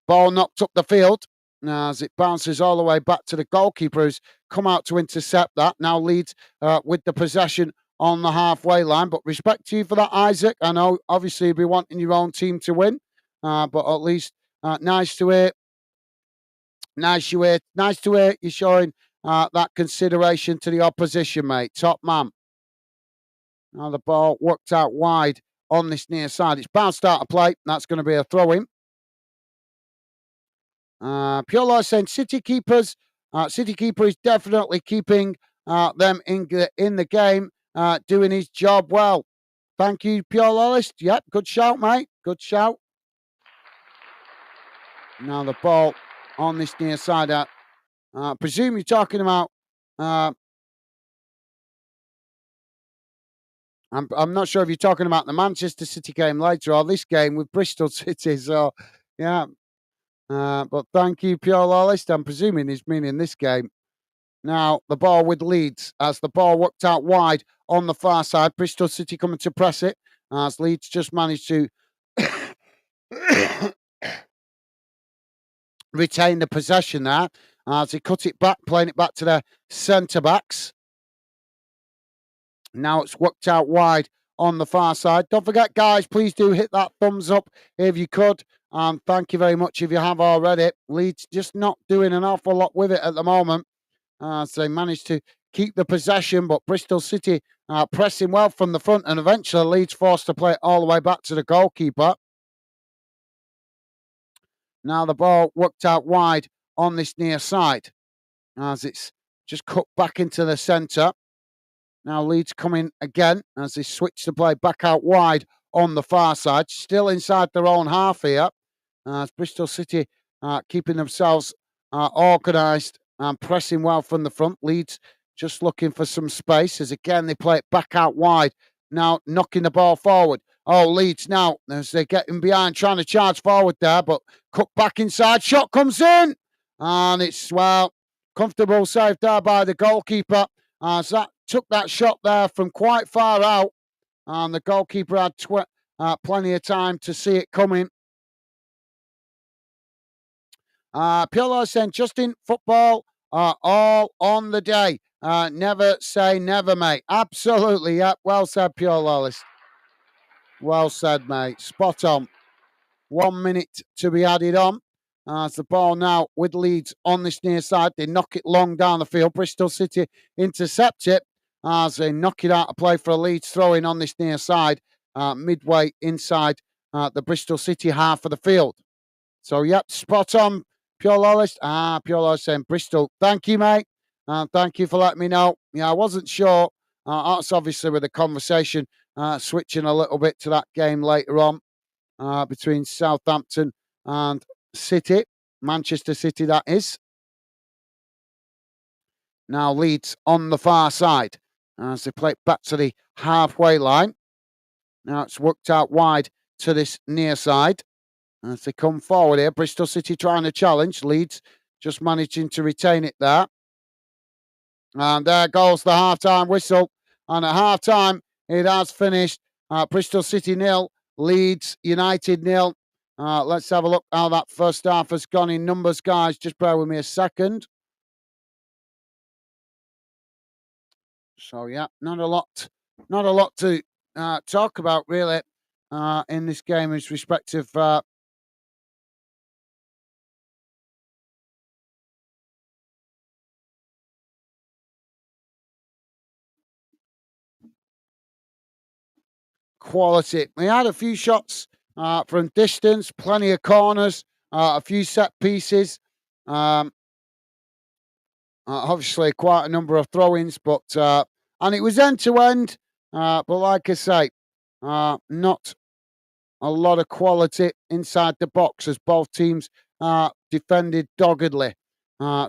Ball knocked up the field as it bounces all the way back to the goalkeeper who's come out to intercept that. Now Leeds with the possession on the halfway line. But respect to you for that, Isaac. I know obviously you'll be wanting your own team to win, but at least nice to hear. Nice to hear you showing that consideration to the opposition, mate. Top man. Now the ball worked out wide on this near side. It's bounced out of play. That's going to be a throw in. Pure Law saying City keeper is definitely keeping them in the game, doing his job well. Thank you, Pure Lawless. Yep, good shout, mate. Good shout. Now the ball on this near side. I presume you're talking about. I'm not sure if you're talking about the Manchester City game later or this game with Bristol City. So, yeah. But thank you, Pure Lawless. I'm presuming he's meaning this game. Now, the ball with Leeds as the ball worked out wide on the far side. Bristol City coming to press it as Leeds just managed to retain the possession there as he cut it back, playing it back to the centre-backs. Now it's worked out wide on the far side. Don't forget, guys, please do hit that thumbs up if you could. And thank you very much if you have already. Leeds just not doing an awful lot with it at the moment. So they managed to keep the possession, but Bristol City pressing well from the front, and eventually Leeds forced to play it all the way back to the goalkeeper. Now the ball worked out wide on this near side as it's just cut back into the centre. Now Leeds coming again as they switch the play back out wide on the far side. Still inside their own half here. As Bristol City keeping themselves organised and pressing well from the front. Leeds just looking for some space as again they play it back out wide. Now knocking the ball forward. Oh, Leeds now as they're getting behind, trying to charge forward there, but cut back inside. Shot comes in. And it's, well, comfortable save there by the goalkeeper. As that took that shot there from quite far out, and the goalkeeper had plenty of time to see it coming. Piolo saying, Justin, football all on the day. Never say never, mate. Absolutely, yep. Well said, Piolo. Well said, mate. Spot on. 1 minute to be added on. As the ball now with Leeds on this near side. They knock it long down the field. Bristol City intercept it as they knock it out of play for a Leeds throw-in on this near side, midway inside the Bristol City half of the field. So, yep, spot on, Pure Lawless. Pure Lawless saying Bristol. Thank you, mate. Thank you for letting me know. Yeah, I wasn't sure. That's obviously with the conversation switching a little bit to that game later on between Southampton and City, Manchester City, that is. Now Leeds on the far side as they play it back to the halfway line. Now it's worked out wide to this near side as they come forward here. Bristol City trying to challenge. Leeds just managing to retain it there. And there goes the half-time whistle. And at half-time, it has finished. Bristol City 0, Leeds United 0. Let's have a look how that first half has gone in numbers, guys. Just bear with me a second. So yeah, not a lot to talk about really in this game as respective. Quality. We had a few shots from distance, plenty of corners, a few set pieces. Obviously, quite a number of throw-ins, but and it was end to end. But like I say, not a lot of quality inside the box as both teams defended doggedly.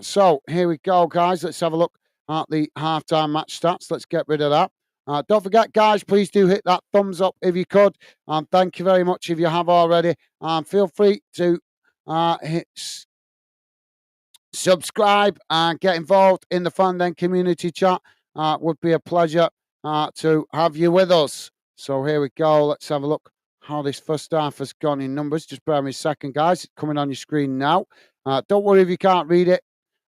So here we go, guys. Let's have a look at the halftime match stats. Let's get rid of that. Don't forget, guys, please do hit that thumbs up if you could. Thank you very much if you have already. Feel free to hit subscribe and get involved in the Fandom community chat. Would be a pleasure to have you with us. So here we go. Let's have a look how this first half has gone in numbers. Just bear me a second, guys. It's coming on your screen now. Don't worry if you can't read it.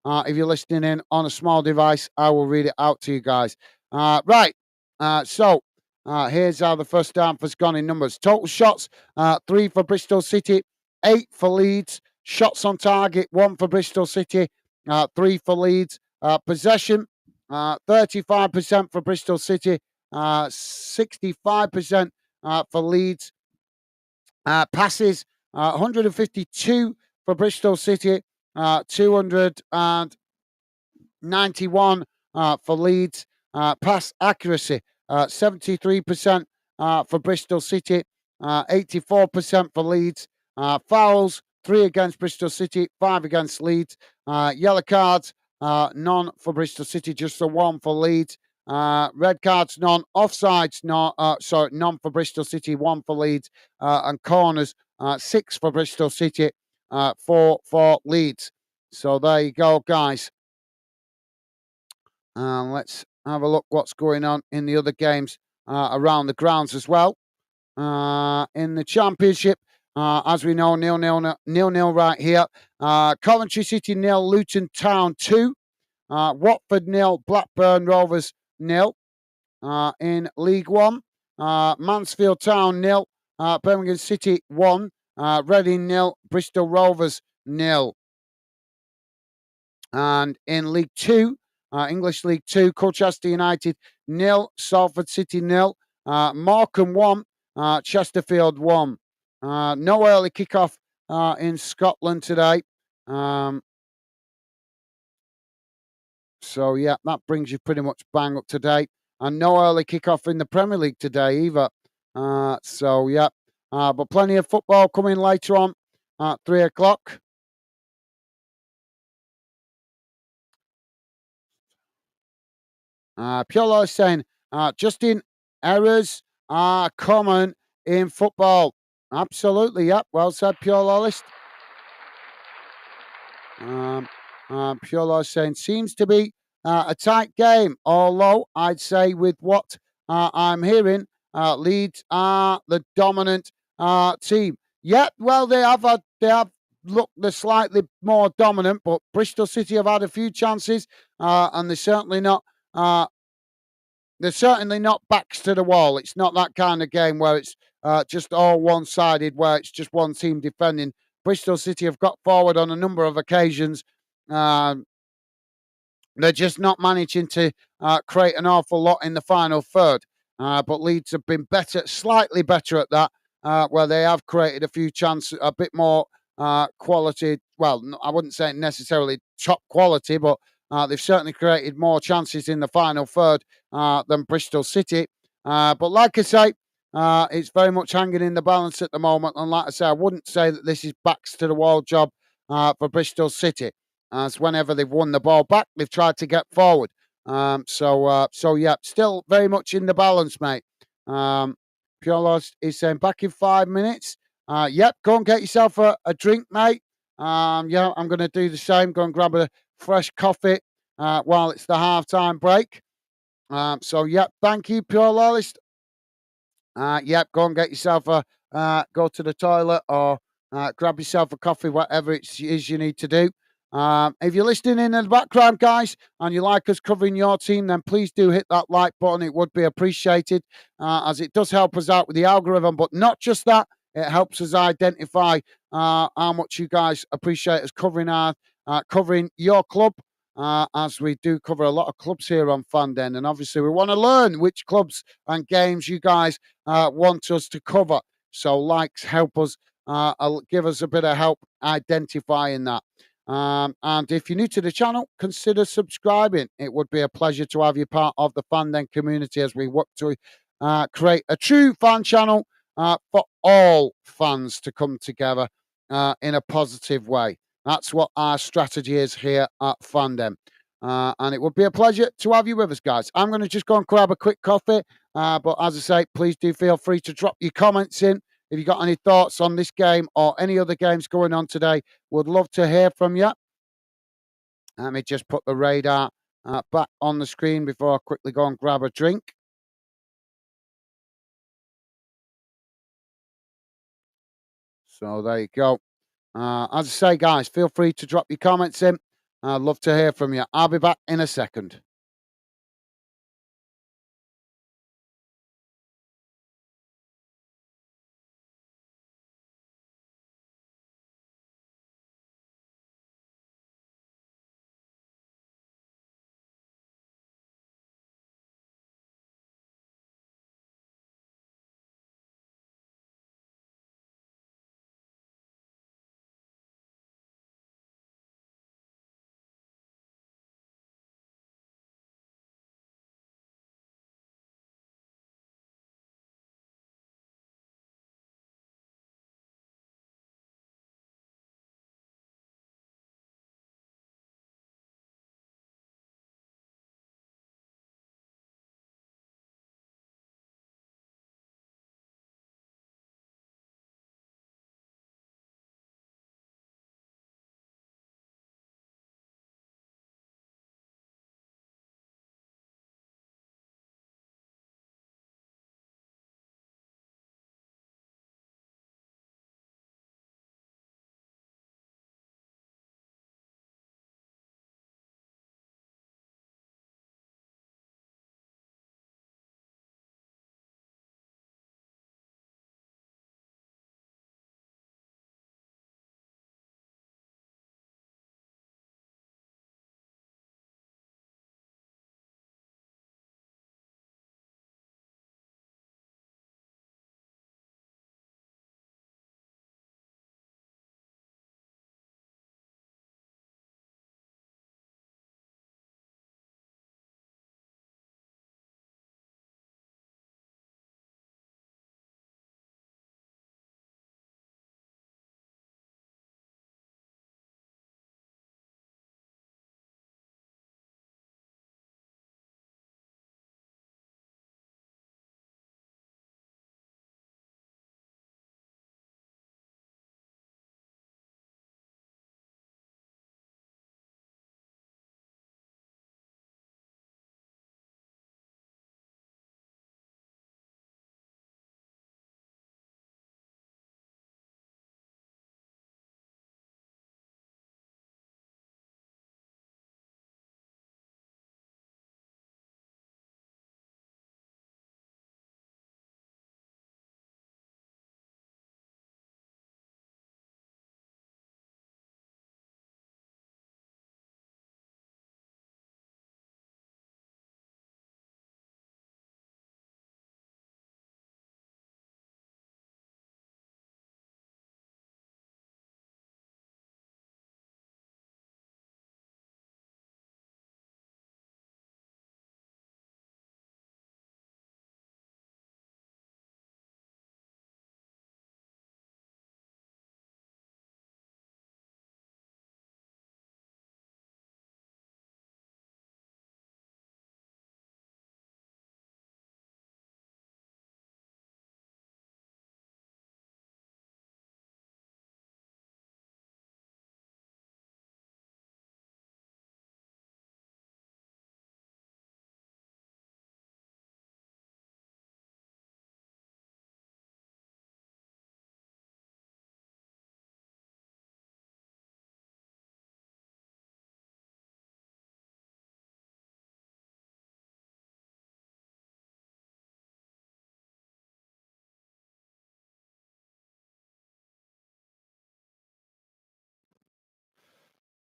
If you're listening in on a small device, I will read it out to you guys. Right. So here's how the first half has gone in numbers. Total shots, 3 for Bristol City, 8 for Leeds. Shots on target, 1 for Bristol City, 3 for Leeds. Possession, 35% for Bristol City, 65% for Leeds. Passes, 152 for Bristol City, 291 for Leeds. Pass accuracy, 73% for Bristol City, 84% for Leeds. Fouls, 3 against Bristol City, 5 against Leeds. Yellow cards, none for Bristol City, just the 1 for Leeds. Red cards, none. Offsides, none for Bristol City, 1 for Leeds. And corners, 6 for Bristol City, 4 for Leeds. So there you go, guys. Let's have a look what's going on in the other games around the grounds as well. In the Championship, as we know, 0-0 right here. Coventry City 0, Luton Town 2. Watford 0, Blackburn Rovers 0. In League One, Mansfield Town 0, Birmingham City 1, Reading 0, Bristol Rovers 0. And in League Two, English League Two, Colchester United 0, Salford City 0, Morecambe 1, Chesterfield 1. No early kickoff in Scotland today. So, yeah, that brings you pretty much bang up to date. And no early kickoff in the Premier League today either. So, yeah. But plenty of football coming later on at 3 o'clock. Piolo is saying, Justin, errors are common in football. Absolutely, yep. Well said, Piolo. Piolo is saying, seems to be a tight game, although I'd say with what I'm hearing, Leeds are the dominant team. Yeah, well, they have looked the slightly more dominant, but Bristol City have had a few chances, and they're certainly not backs to the wall. It's not that kind of game where it's just all one-sided, where it's just one team defending. Bristol City have got forward on a number of occasions. They're just not managing to create an awful lot in the final third. But Leeds have been slightly better at that, where they have created a few chances, a bit more quality. Well, I wouldn't say necessarily top quality, but they've certainly created more chances in the final third than Bristol City. But like I say, it's very much hanging in the balance at the moment. And like I say, I wouldn't say that this is backs to the wall job for Bristol City, as whenever they've won the ball back, they've tried to get forward. So yeah, still very much in the balance, mate. Piolo is saying back in 5 minutes. Yep, go and get yourself a drink, mate. Yeah, I'm going to do the same. Go and grab a fresh coffee while it's the halftime break. So, yep, thank you, Piolo. Yep, go and get yourself go to the toilet or grab yourself a coffee, whatever it is you need to do. If you're listening in the background, guys, and you like us covering your team, then please do hit that like button. It would be appreciated, as it does help us out with the algorithm. But not just that, it helps us identify how much you guys appreciate us covering your club, as we do cover a lot of clubs here on Fandom. And obviously, we want to learn which clubs and games you guys want us to cover. So likes help us, give us a bit of help identifying that. And if you're new to the channel, consider subscribing. It would be a pleasure to have you part of the Fandom community as we work to create a true fan channel for all fans to come together in a positive way. That's what our strategy is here at Fandom. And it would be a pleasure to have you with us, guys. I'm going to just go and grab a quick coffee. But as I say, please do feel free to drop your comments in. If you've got any thoughts on this game or any other games going on today, would love to hear from you. Let me just put the radar back on the screen before I quickly go and grab a drink. So there you go. As I say, guys, feel free to drop your comments in. I'd love to hear from you. I'll be back in a second.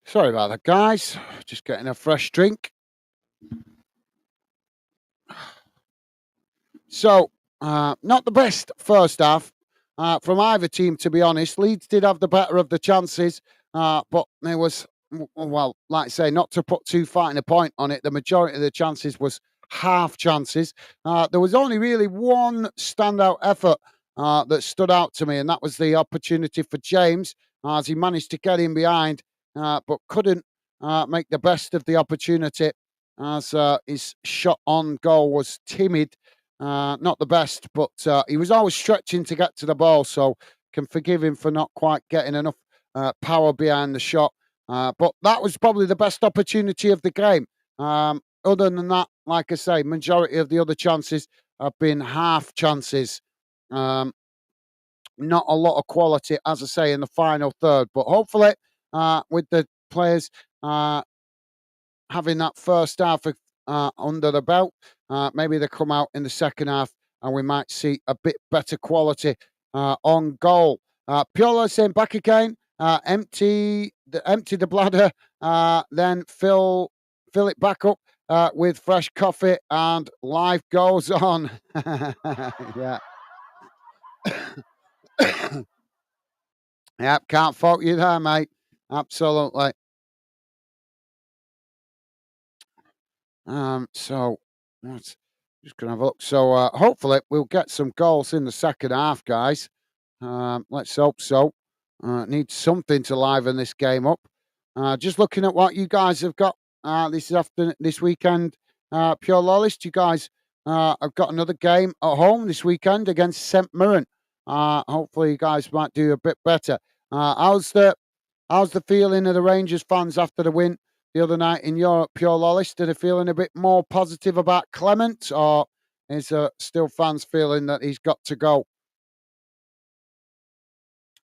Sorry about that, guys. Just getting a fresh drink. So, not the best first half from either team, to be honest. Leeds did have the better of the chances, but there was, well, like I say, not to put too fine a point on it, the majority of the chances was half chances. There was only really one standout effort that stood out to me, and that was the opportunity for James as he managed to get in behind, but couldn't. make the best of the opportunity as his shot on goal was timid. Not the best, but he was always stretching to get to the ball, so can forgive him for not quite getting enough power behind the shot. But that was probably the best opportunity of the game. Other than that, like I say, majority of the other chances have been half chances. Um, Not a lot of quality, as I say, in the final third. But hopefully, with the players uh, having that first half under the belt, maybe they come out in the second half and we might see a bit better quality on goal. Piolo saying back again, empty the bladder, then fill it back up with fresh coffee, and life goes on. Yeah. Yep, can't fault you there, mate. Absolutely. So let's just gonna have a look. So hopefully we'll get some goals in the second half, guys. Let's hope so. Need something to liven this game up. Just looking at what you guys have got this weekend. Pure Lawless, you guys have got another game at home this weekend against St Mirren. Hopefully you guys might do a bit better. How's the feeling of the Rangers fans after the win the other night in Europe, Pure Lollis? Are they feeling a bit more positive about Clement, or is still fans feeling that he's got to go?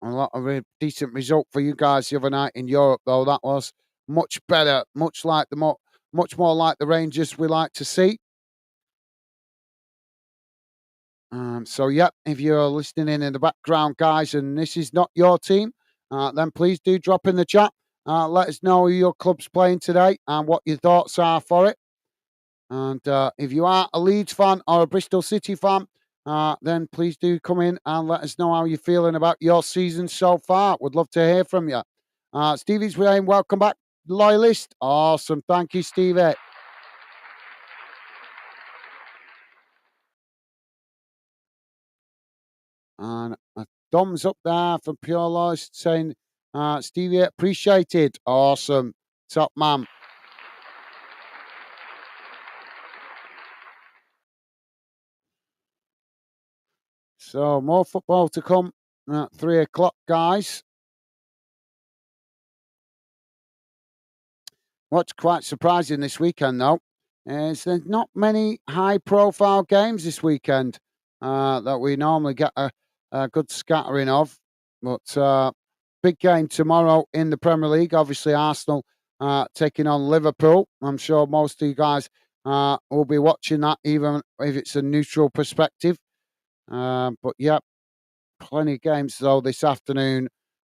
A lot of a decent result for you guys the other night in Europe, though. That was much better, much more like the Rangers we like to see. So, yeah, if you're listening in the background, guys, and this is not your team, then please do drop in the chat. Let us know who your club's playing today and what your thoughts are for it. And if you are a Leeds fan or a Bristol City fan, then please do come in and let us know how you're feeling about your season so far. Would love to hear from you. Stevie's saying, welcome back, loyalist. Awesome. Thank you, Stevie. And a thumbs up there from Pure Loyalist saying, Stevie, appreciated. Awesome. Top man. So more football to come at 3 o'clock, guys. What's quite surprising this weekend, though, is there's not many high-profile games this weekend that we normally get a good scattering of. But big game tomorrow in the Premier League. Obviously, Arsenal taking on Liverpool. I'm sure most of you guys will be watching that, even if it's a neutral perspective. But yeah, plenty of games though this afternoon.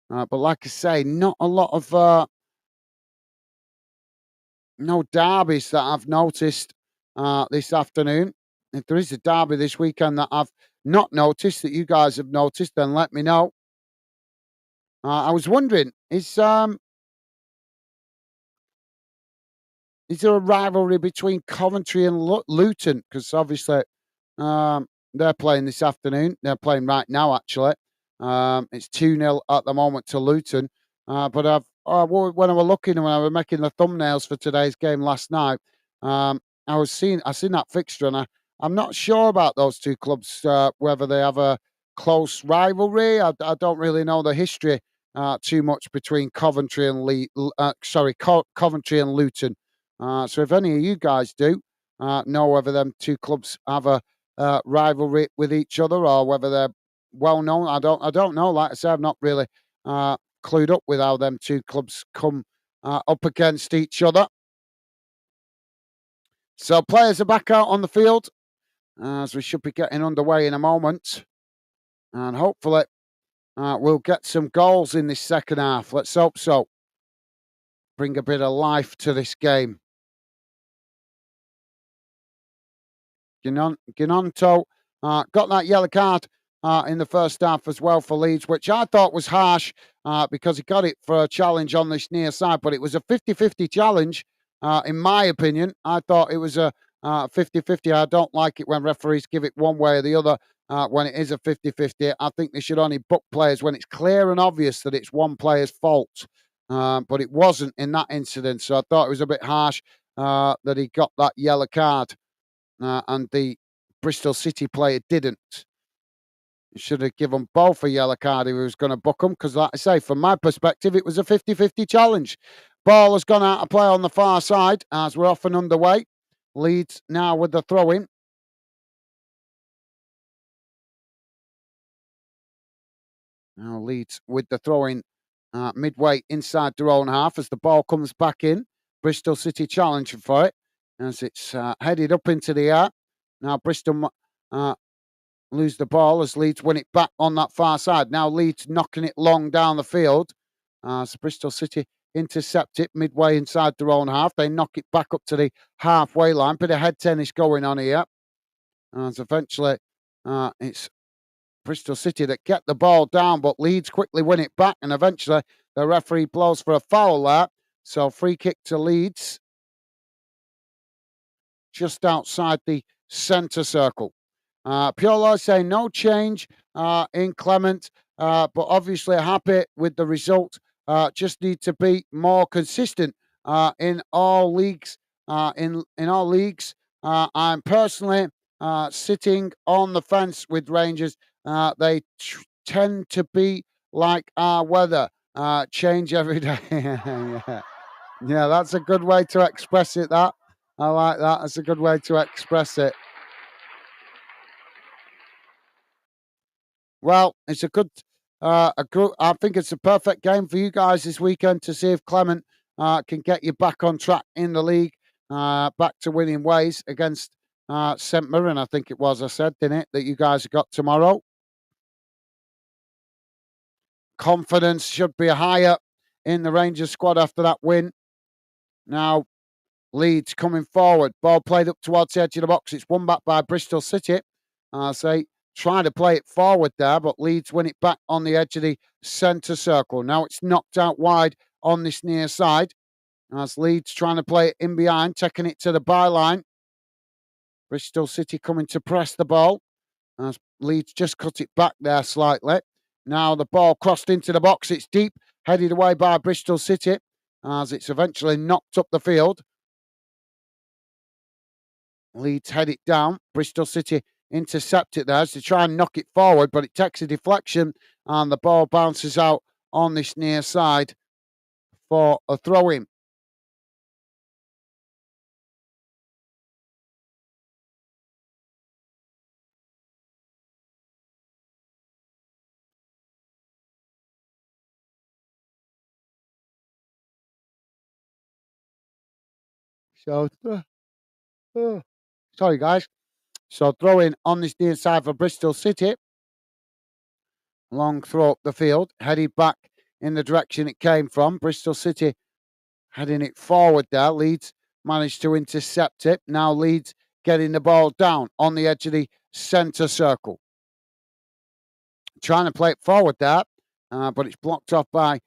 But like I say, not a lot of no derbies that I've noticed this afternoon. If there is a derby this weekend that I've not noticed that you guys have noticed, then let me know. I was wondering, is there a rivalry between Coventry and Luton? Because obviously they're playing this afternoon. They're playing right now, actually. It's 2-0 at the moment to Luton. But when I was looking, when I was making the thumbnails for today's game last night, I seen that fixture, and I'm not sure about those two clubs, whether they have a close rivalry. I don't really know the history too much between Coventry and Coventry and Luton. So if any of you guys do know whether them two clubs have a rivalry with each other or whether they're well known, I don't know. Like I said, I'm not really clued up with how them two clubs come up against each other. So players are back out on the field as we should be getting underway in a moment, and hopefully we'll get some goals in this second half. Let's hope so. Bring a bit of life to this game. Ginonto got that yellow card in the first half as well for Leeds, which I thought was harsh because he got it for a challenge on this near side, but it was a 50-50 challenge, in my opinion. I thought it was a 50-50. I don't like it when referees give it one way or the other when it is a 50-50. I think they should only book players when it's clear and obvious that it's one player's fault. but it wasn't in that incident. So I thought it was a bit harsh that he got that yellow card, and the Bristol City player didn't. He should have given both a yellow card if he was going to book them, because, like I say, from my perspective, it was a 50-50 challenge. Ball has gone out of play on the far side as we're off and underway. Leeds now with the throw-in. Now Leeds with the throw-in midway inside their own half as the ball comes back in. Bristol City challenging for it as it's headed up into the air. Now Bristol lose the ball as Leeds win it back on that far side. Now Leeds knocking it long down the field. As Bristol City intercept it midway inside their own half. They knock it back up to the halfway line. Bit of head tennis going on here. As eventually it's Bristol City that get the ball down, but Leeds quickly win it back, and eventually the referee blows for a foul there. So free kick to Leeds, just outside the centre circle. Piolo saying no change in Clement, but obviously happy with the result. Just need to be more consistent in all leagues. In all leagues, I'm personally sitting on the fence with Rangers. They tend to be like our weather, change every day. Yeah. Yeah, that's a good way to express it. That I like that. That's a good way to express it. Well, it's a good. I think it's a perfect game for you guys this weekend to see if Clement can get you back on track in the league, back to winning ways against St Mirren. I think it was. I said, didn't it, that you guys have got tomorrow? Confidence should be higher in the Rangers squad after that win. Now, Leeds coming forward. Ball played up towards the edge of the box. It's won back by Bristol City. I say, trying to play it forward there, but Leeds win it back on the edge of the centre circle. Now it's knocked out wide on this near side. As Leeds trying to play it in behind, taking it to the byline. Bristol City coming to press the ball. As Leeds just cut it back there slightly. Now the ball crossed into the box. It's deep, headed away by Bristol City as it's eventually knocked up the field. Leeds head it down. Bristol City intercept it there to try and knock it forward, but it takes a deflection and the ball bounces out on this near side for a throw-in. So, sorry guys. So throw-in on this near side for Bristol City. Long throw up the field, headed back in the direction it came from. Bristol City heading it forward there. Leeds managed to intercept it. Now Leeds getting the ball down on the edge of the centre circle. Trying to play it forward there, but it's blocked off by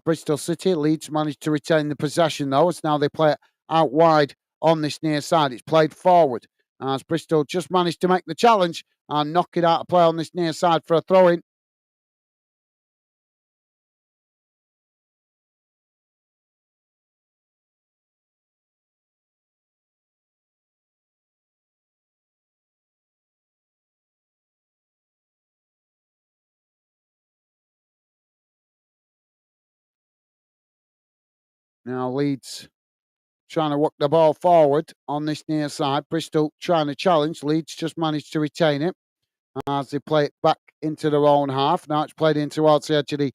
Bristol City. Leeds managed to retain the possession though, as now they play it out wide on this near side. It's played forward as Bristol just managed to make the challenge and knock it out of play on this near side for a throw-in. Now Leeds trying to work the ball forward on this near side. Bristol trying to challenge. Leeds just managed to retain it as they play it back into their own half. Now it's played in towards the edge of the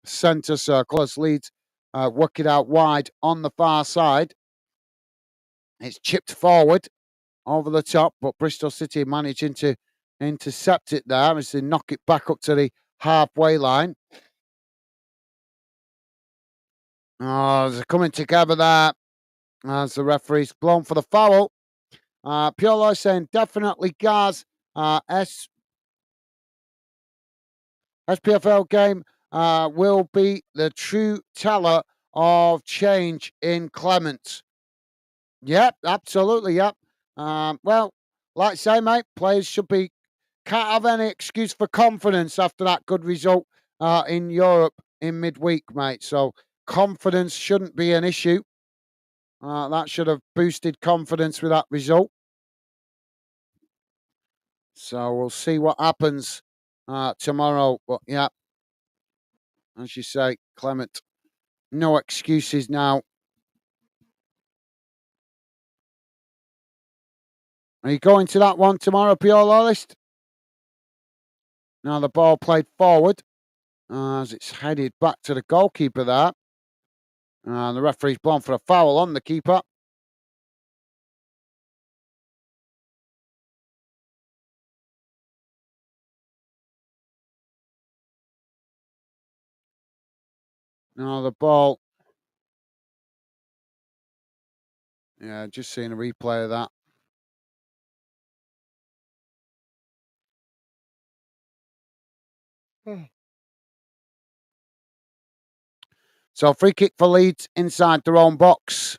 centre circle as Leeds work it out wide on the far side. It's chipped forward over the top, but Bristol City managing to intercept it there as they knock it back up to the halfway line. Oh, they're coming together there as the referee's blown for the foul. Piolo saying definitely Gaz. SPFL game will be the true teller of change in Clement. Yep, absolutely, yep. Well, like I say, mate, players can't have any excuse for confidence after that good result in Europe in midweek, mate. So confidence shouldn't be an issue. That should have boosted confidence with that result. So we'll see what happens tomorrow. But yeah, as you say, Clement, no excuses now. Are you going to that one tomorrow, Pure Loyalist? Now the ball played forward as it's headed back to the goalkeeper there. And the referee's blown for a foul on the keeper. Now the ball. Yeah, just seeing a replay of that. So free kick for Leeds inside their own box.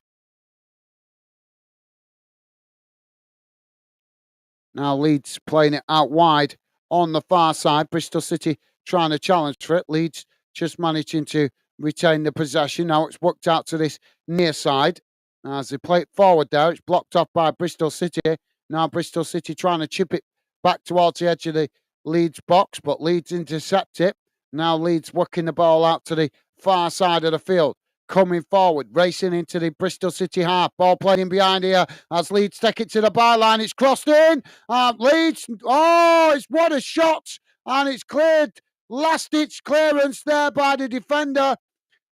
Now Leeds playing it out wide on the far side. Bristol City trying to challenge for it. Leeds just managing to retain the possession. Now it's worked out to this near side. As they play it forward there, it's blocked off by Bristol City. Now Bristol City trying to chip it back towards the edge of the Leeds box, but Leeds intercept it. Now Leeds working the ball out to the far side of the field. Coming forward, racing into the Bristol City half. Ball playing behind here as Leeds take it to the byline. It's crossed in. Leeds, it's what a shot. And it's cleared. Last-ditch clearance there by the defender.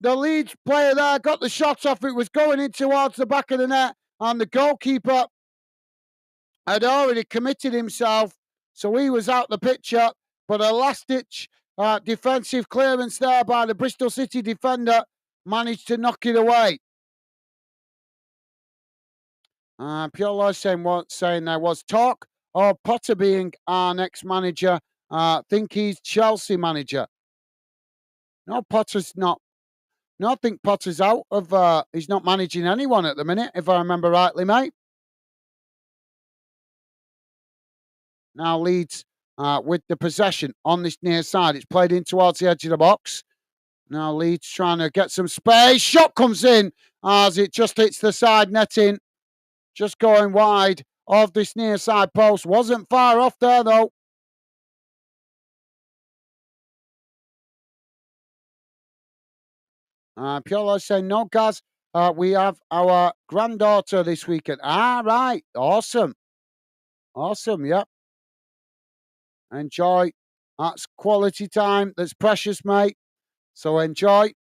The Leeds player there got the shot off. It was going in towards the back of the net. And the goalkeeper had already committed himself. So he was out the picture. But a last-ditch defensive clearance there by the Bristol City defender managed to knock it away. Pure Law saying there was talk of Potter being our next manager. Think he's Chelsea manager. No, Potter's not. No, I think Potter's out of. He's not managing anyone at the minute, if I remember rightly, mate. Now Leeds with the possession on this near side. It's played in towards the edge of the box. Now Leeds trying to get some space. Shot comes in as it just hits the side netting. Just going wide of this near side post. Wasn't far off there, though. Piolo saying, no, Gaz, we have our granddaughter this weekend. Right. Awesome. Awesome, yep. Enjoy. That's quality time. That's precious, mate. So enjoy.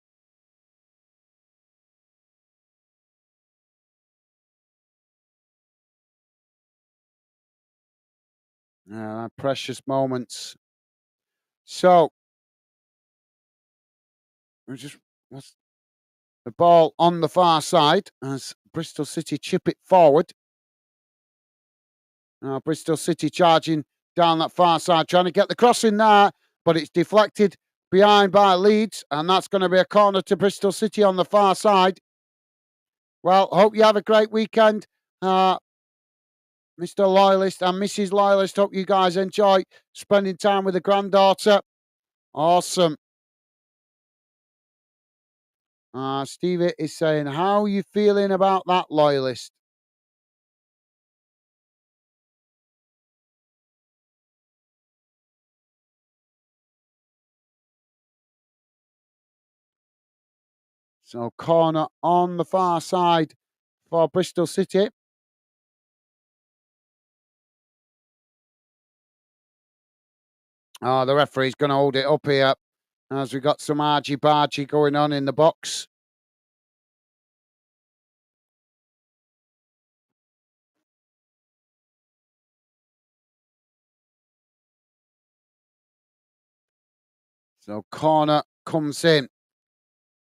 Precious moments. So, what's the ball on the far side as Bristol City chip it forward. Now Bristol City charging down that far side, trying to get the cross in there, but it's deflected behind by Leeds, and that's going to be a corner to Bristol City on the far side. Well, hope you have a great weekend, Mr. Loyalist and Mrs. Loyalist. Hope you guys enjoy spending time with the granddaughter. Awesome. Stevie is saying, how are you feeling about that, Loyalist? So corner on the far side for Bristol City. The referee's going to hold it up here as we got some argy-bargy going on in the box. So corner comes in.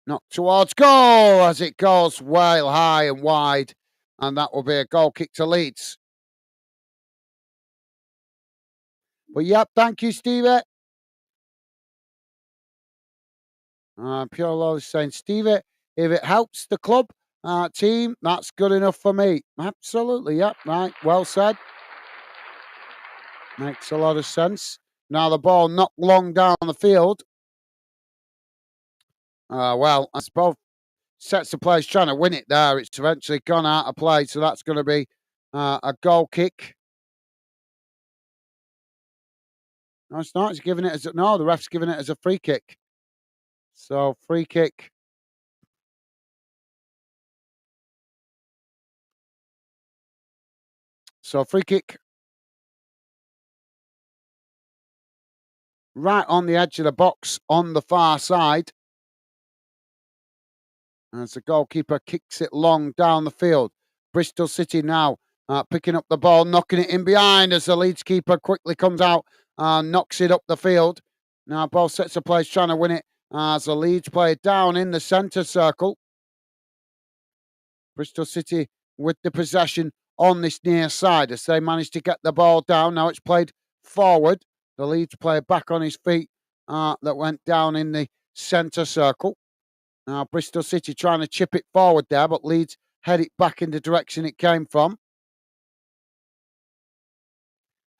Knocked towards goal as it goes well high and wide. And that will be a goal kick to Leeds. But yep, thank you, Stevie. Pure Love is saying, Stevie, if it helps the club team, that's good enough for me. Absolutely, yep, right, well said. Makes a lot of sense. Now the ball knocked long down the field. Well, as both sets of players trying to win it there, it's eventually gone out of play. So that's going to be a goal kick. No, it's not. It's giving it as no. The ref's giving it as a free kick. So free kick. So free kick right on the edge of the box on the far side. As the goalkeeper kicks it long down the field. Bristol City now picking up the ball, knocking it in behind as the Leeds keeper quickly comes out and knocks it up the field. Now both sets of players trying to win it as the Leeds player down in the centre circle. Bristol City with the possession on this near side as they manage to get the ball down. Now it's played forward. The Leeds player back on his feet that went down in the centre circle. Now Bristol City trying to chip it forward there, but Leeds head it back in the direction it came from.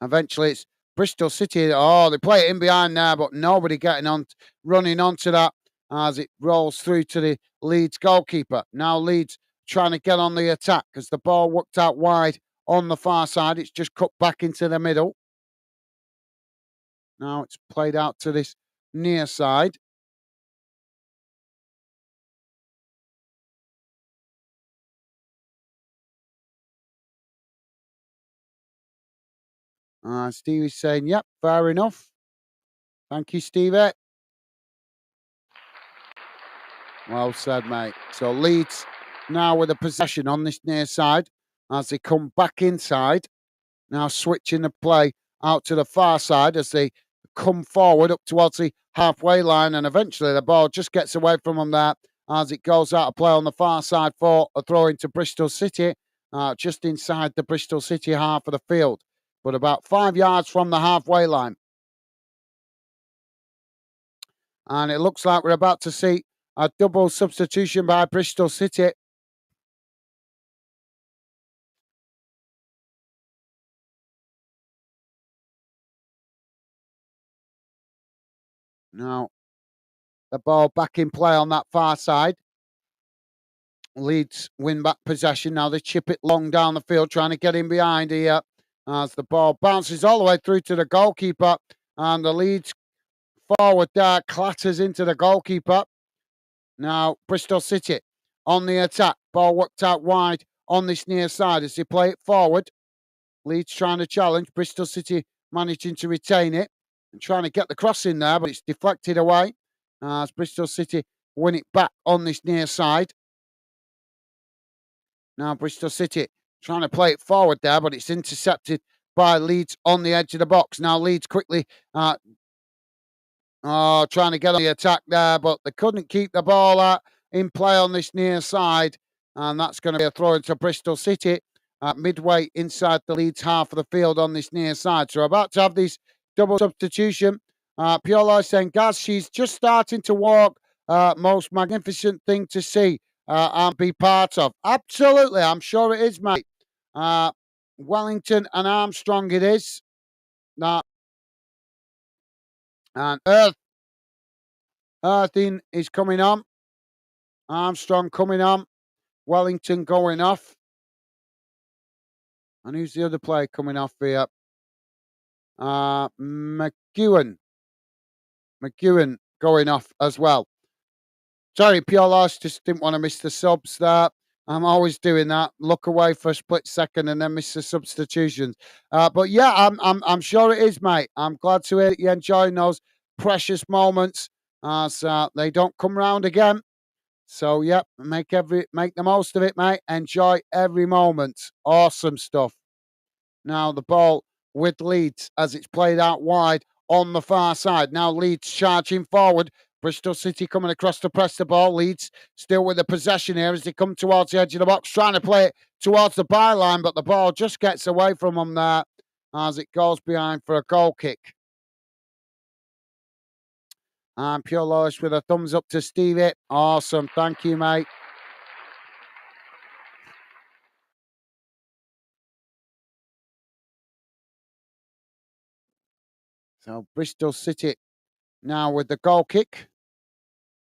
Eventually it's Bristol City. Oh, they play it in behind there, but nobody getting on, running onto that as it rolls through to the Leeds goalkeeper. Now Leeds trying to get on the attack as the ball worked out wide on the far side. It's just cut back into the middle. Now it's played out to this near side. Stevie's saying, yep, fair enough. Thank you, Stevie. Well said, mate. So Leeds now with a possession on this near side as they come back inside. Now switching the play out to the far side as they come forward up towards the halfway line, and eventually the ball just gets away from them there as it goes out of play on the far side for a throw into Bristol City, just inside the Bristol City half of the field, but about 5 yards from the halfway line. And it looks like we're about to see a double substitution by Bristol City. Now, the ball back in play on that far side. Leeds win back possession. Now they chip it long down the field, trying to get in behind here as the ball bounces all the way through to the goalkeeper. And the Leeds forward there clatters into the goalkeeper. Now, Bristol City on the attack. Ball worked out wide on this near side as they play it forward. Leeds trying to challenge. Bristol City managing to retain it and trying to get the cross in there, but it's deflected away as Bristol City win it back on this near side. Now Bristol City trying to play it forward there, but it's intercepted by Leeds on the edge of the box. Now Leeds quickly trying to get on the attack there, but they couldn't keep the ball in play on this near side. And that's going to be a throw into Bristol City midway inside the Leeds half of the field on this near side. So about to have this double substitution. Piolo saying, Gaz, she's just starting to walk. Most magnificent thing to see and be part of. Absolutely, I'm sure it is, mate. Wellington and Armstrong it is. And Earthing is coming on. Armstrong coming on. Wellington going off. And who's the other player coming off here? McEwen. McEwen going off as well. Sorry, Piolas, just didn't want to miss the subs there. I'm always doing that. Look away for a split second and then miss the substitutions. But yeah, I'm sure it is, mate. I'm glad to hear that you're enjoying those precious moments as they don't come round again. So yeah, make the most of it, mate. Enjoy every moment. Awesome stuff. Now the ball with Leeds as it's played out wide on the far side. Now Leeds charging forward. Bristol City coming across to press the ball. Leeds still with the possession here as they come towards the edge of the box, trying to play it towards the byline, but the ball just gets away from them there as it goes behind for a goal kick. And Pure Lois with a thumbs up to Stevie. Awesome. Thank you, mate. So Bristol City now with the goal kick.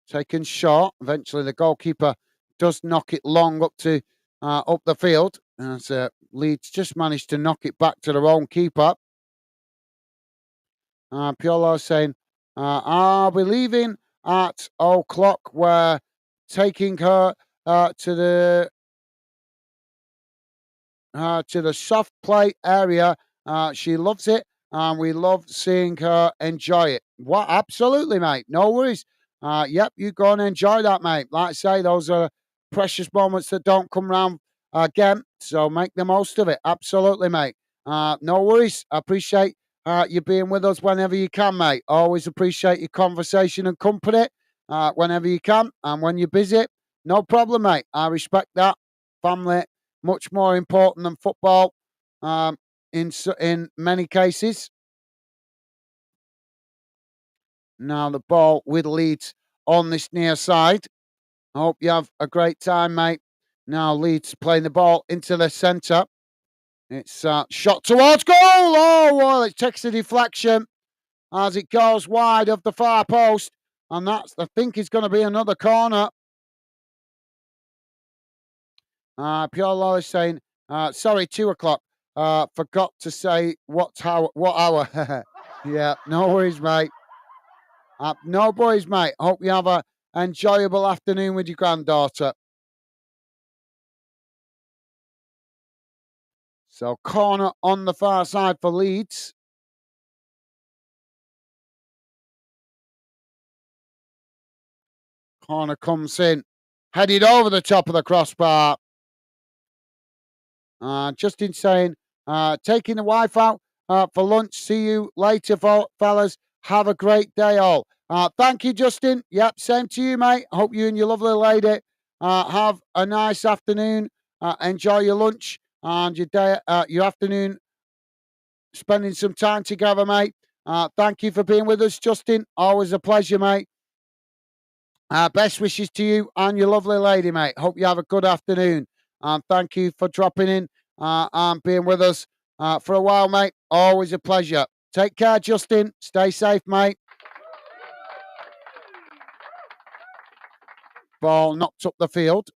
taken short. Eventually, the goalkeeper does knock it long up to up the field. As Leeds just managed to knock it back to their own keeper. Piolo saying, "I'll be leaving at o'clock. We're taking her to the soft play area. She loves it, and we love seeing her enjoy it. What? Absolutely, mate. No worries. Yep, you go and enjoy that, mate. Like I say, those are precious moments that don't come round again. So make the most of it. Absolutely, mate. No worries. I appreciate you being with us whenever you can, mate. Always appreciate your conversation and company whenever you can, and when you're busy, no problem, mate. I respect that. Family much more important than football in many cases. Now the ball with Leeds on this near side. I hope you have a great time, mate. Now Leeds playing the ball into the centre. It's shot towards goal. Oh, well, it takes a deflection as it goes wide of the far post. And that's, I think, is going to be another corner. Pure Lawless saying, sorry, 2 o'clock. Forgot to say what hour. Yeah, no worries, mate. No worries, mate. Hope you have a enjoyable afternoon with your granddaughter. So corner on the far side for Leeds. Corner comes in, headed over the top of the crossbar. Justin saying, taking the wife out for lunch. See you later, fellas. Have a great day, all. Thank you, Justin. Yep, same to you, mate. Hope you and your lovely lady have a nice afternoon. Enjoy your lunch and your day, your afternoon, spending some time together, mate. Thank you for being with us, Justin. Always a pleasure, mate. Best wishes to you and your lovely lady, mate. Hope you have a good afternoon. And thank you for dropping in and being with us for a while, mate. Always a pleasure. Take care, Justin. Stay safe, mate. Ball knocked up the field.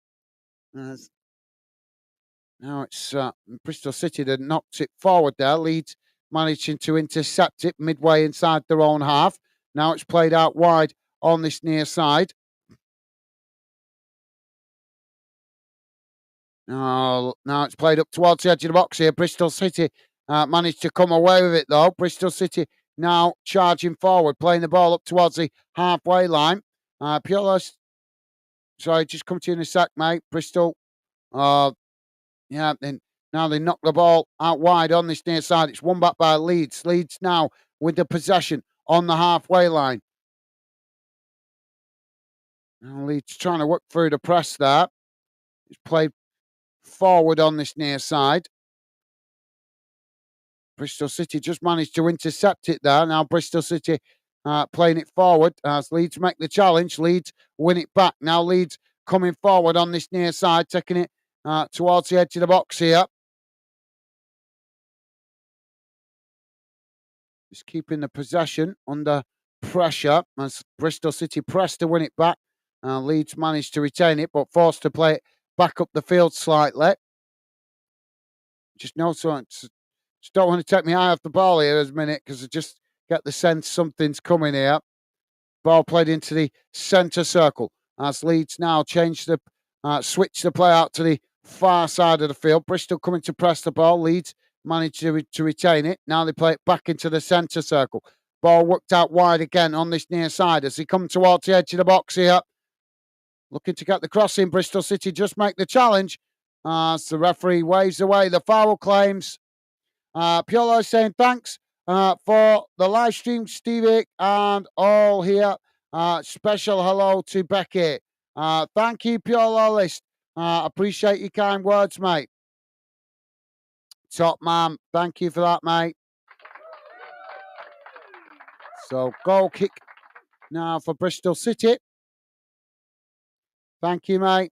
Now it's Bristol City that knocked it forward there. Leeds managing to intercept it midway inside their own half. Now it's played out wide on this near side. Now it's played up towards the edge of the box here. Bristol City managed to come away with it, though. Bristol City now charging forward, playing the ball up towards the halfway line. Pulis, sorry, just come to you in a sec, mate. Bristol, yeah, then now they knock the ball out wide on this near side. It's won back by Leeds. Leeds now with the possession on the halfway line. Now Leeds trying to work through the press there. It's played forward on this near side. Bristol City just managed to intercept it there. Now Bristol City playing it forward as Leeds make the challenge. Leeds win it back. Now Leeds coming forward on this near side, taking it towards the edge of the box here. Just keeping the possession under pressure as Bristol City pressed to win it back. Leeds managed to retain it, but forced to play it back up the field slightly. Just don't want to take my eye off the ball here as a minute because I just get the sense something's coming here. Ball played into the centre circle as Leeds now switch the play out to the far side of the field. Bristol coming to press the ball. Leeds managed to retain it. Now they play it back into the centre circle. Ball worked out wide again on this near side as they come towards the edge of the box here. Looking to get the cross in. Bristol City just make the challenge as the referee waves away the foul claims. Piolo saying thanks for the live stream, Stevie, and all here. Special hello to Becky. Thank you, Piolo List. Appreciate your kind words, mate. Top man. Thank you for that, mate. So, goal kick now for Bristol City. Thank you, mate.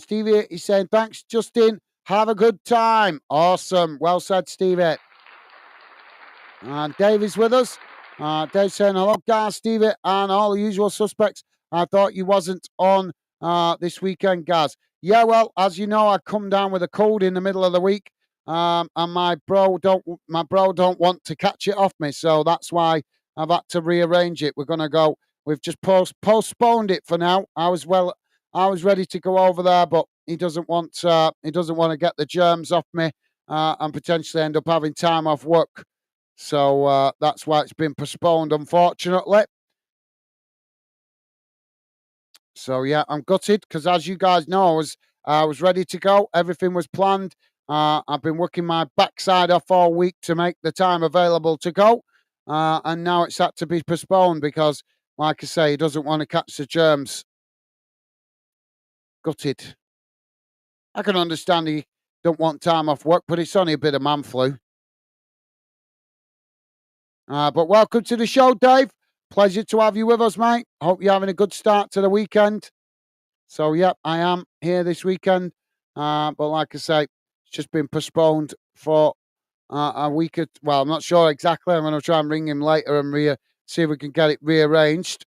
Stevie is saying, thanks, Justin. Have a good time. Awesome. Well said, Stevie. And Dave is with us. Dave saying, hello, guys, Stevie, and all the usual suspects. I thought you wasn't on this weekend, Gaz. Yeah, well, as you know, I come down with a cold in the middle of the week, and my bro don't want to catch it off me, so that's why I've had to rearrange it. We're gonna go. We've just postponed it for now. I was ready to go over there, but he doesn't want. He doesn't want to get the germs off me, and potentially end up having time off work. So that's why it's been postponed, unfortunately. So yeah, I'm gutted because, as you guys know, I was ready to go. Everything was planned. I've been working my backside off all week to make the time available to go, and now it's had to be postponed because, like I say, he doesn't want to catch the germs. Gutted. I can understand he don't want time off work, but it's only a bit of man flu. But welcome to the show, Dave. Pleasure to have you with us, mate. Hope you're having a good start to the weekend. So, yep, I am here this weekend. But like I say, it's just been postponed for a week. Well, I'm not sure exactly. I'm going to try and ring him later and see if we can get it rearranged.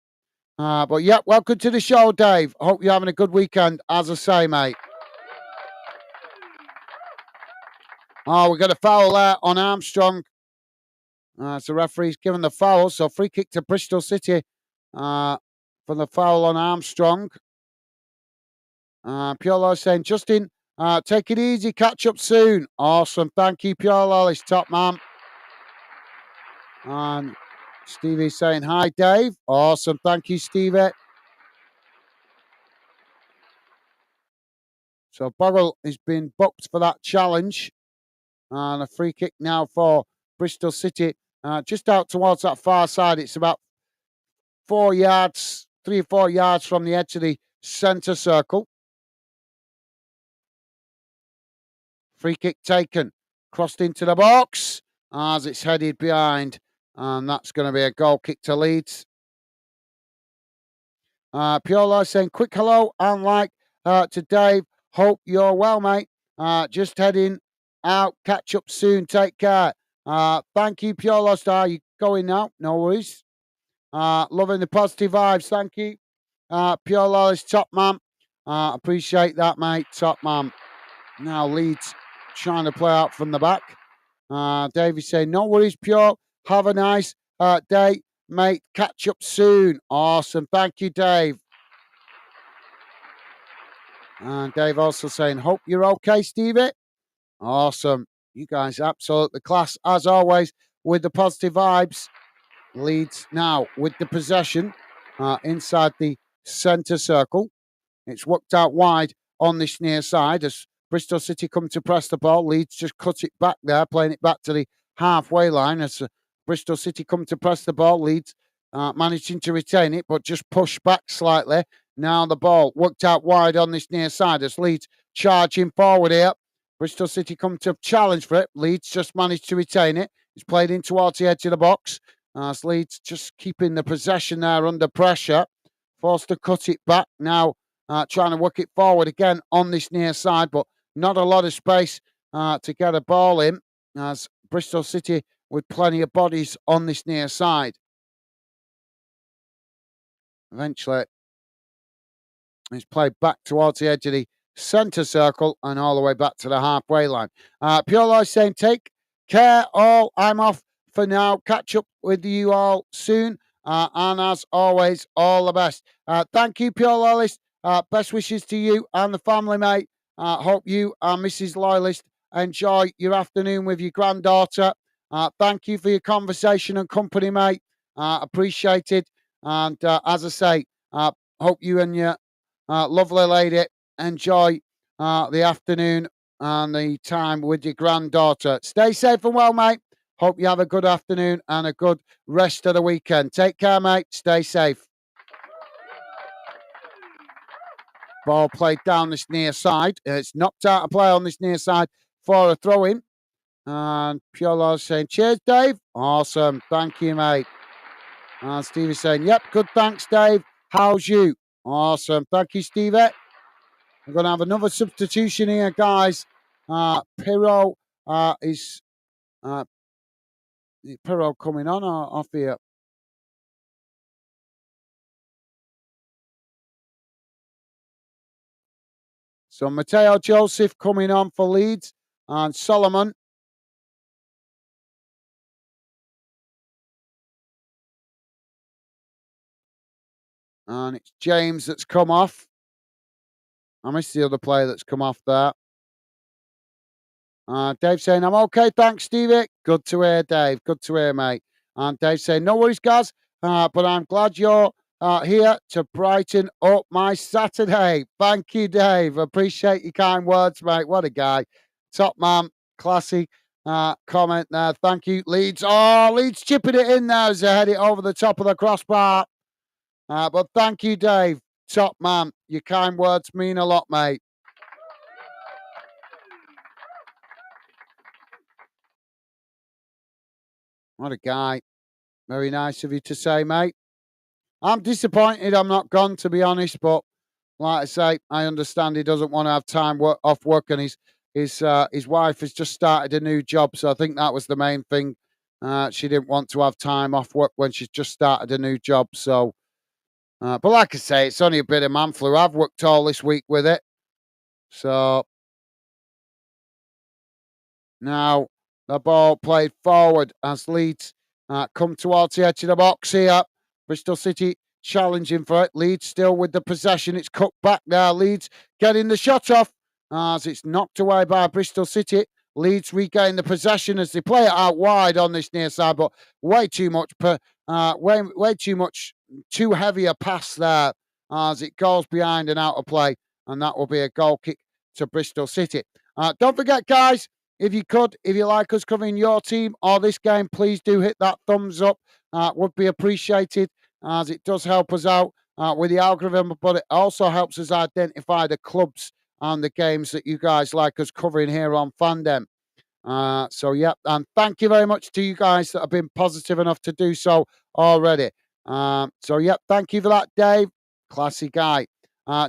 But, yep, welcome to the show, Dave. Hope you're having a good weekend, as I say, mate. Oh, we got a foul there on Armstrong. So referee's given the foul. So free kick to Bristol City for the foul on Armstrong. Piolo saying, Justin, take it easy. Catch up soon. Awesome. Thank you, Piolo. He's top man. And Stevie saying, hi, Dave. Awesome. Thank you, Stevie. So Bogle has been booked for that challenge. And a free kick now for Bristol City. Just out towards that far side. It's about 4 yards, 3 or 4 yards from the edge of the centre circle. Free kick taken. Crossed into the box as it's headed behind. And that's going to be a goal kick to Leeds. Piolo saying, quick hello and like to Dave. Hope you're well, mate. Just heading out. Catch up soon. Take care. Thank you, Piolo Star. You going now? No worries. Loving the positive vibes. Thank you. Piolo is top man. Appreciate that, mate. Top man. Now Leeds trying to play out from the back. Davey saying, no worries, Pure. Have a nice day, mate. Catch up soon. Awesome. Thank you, Dave. And Dave also saying, hope you're okay, Stevie. Awesome. You guys absolutely class, as always, with the positive vibes. Leeds now with the possession inside the centre circle. It's worked out wide on this near side as Bristol City come to press the ball. Leeds just cut it back there, playing it back to the halfway line as Bristol City come to press the ball. Leeds managing to retain it, but just push back slightly. Now the ball worked out wide on this near side as Leeds charging forward here. Bristol City come to challenge for it. Leeds just managed to retain it. It's played in towards the edge of the box. As Leeds just keeping the possession there under pressure. Forced to cut it back. Now trying to work it forward again on this near side, but not a lot of space to get a ball in as Bristol City with plenty of bodies on this near side. Eventually, it's played back towards the edge of the centre circle and all the way back to the halfway line. Piolo saying, take care all. I'm off for now. Catch up with you all soon. And as always, all the best. Thank you, Piolo. Best wishes to you and the family, mate. Hope you and Mrs. Loyalist enjoy your afternoon with your granddaughter. Thank you for your conversation and company, mate. Appreciate it. And as I say, hope you and your lovely lady enjoy the afternoon and the time with your granddaughter. Stay safe and well, mate. Hope you have a good afternoon and a good rest of the weekend. Take care, mate. Stay safe. Ball played down this near side. It's knocked out of play on this near side for a throw in. And Piolo's saying, cheers, Dave. Awesome. Thank you, mate. And Stevie's saying, yep, good. Thanks, Dave. How's you? Awesome. Thank you, Stevie. We're going to have another substitution here, guys. Pirro is Pirro coming on or off here? So Matteo Joseph coming on for Leeds and Solomon. And it's James that's come off. I missed the other player that's come off there. Dave saying, I'm okay, thanks, Stevie. Good to hear, Dave. Good to hear, mate. And Dave saying, no worries, guys, but I'm glad you're here to brighten up my Saturday. Thank you, Dave. Appreciate your kind words, mate. What a guy. Top man. Classy comment there. Thank you, Leeds. Oh, Leeds chipping it in there as they head it over the top of the crossbar. But thank you, Dave. Top man. Your kind words mean a lot, mate. What a guy. Very nice of you to say, mate. I'm disappointed I'm not gone, to be honest, but like I say, I understand he doesn't want to have time off work, and his wife has just started a new job, so I think that was the main thing. She didn't want to have time off work when she's just started a new job. So, but like I say, it's only a bit of man flu. I've worked all this week with it, so now the ball played forward as Leeds come towards the edge of the box here. Bristol City challenging for it. Leeds still with the possession. It's cut back now. Leeds getting the shot off as it's knocked away by Bristol City. Leeds regain the possession as they play it out wide on this near side, but way too much, way too much, too heavy a pass there as it goes behind and out of play, and that will be a goal kick to Bristol City. Don't forget, guys, if you like us covering your team or this game, please do hit that thumbs up. Would be appreciated as it does help us out with the algorithm, but it also helps us identify the clubs and the games that you guys like us covering here on Fandom. So, yeah, and thank you very much to you guys that have been positive enough to do so already. So, yeah, thank you for that, Dave. Classy guy.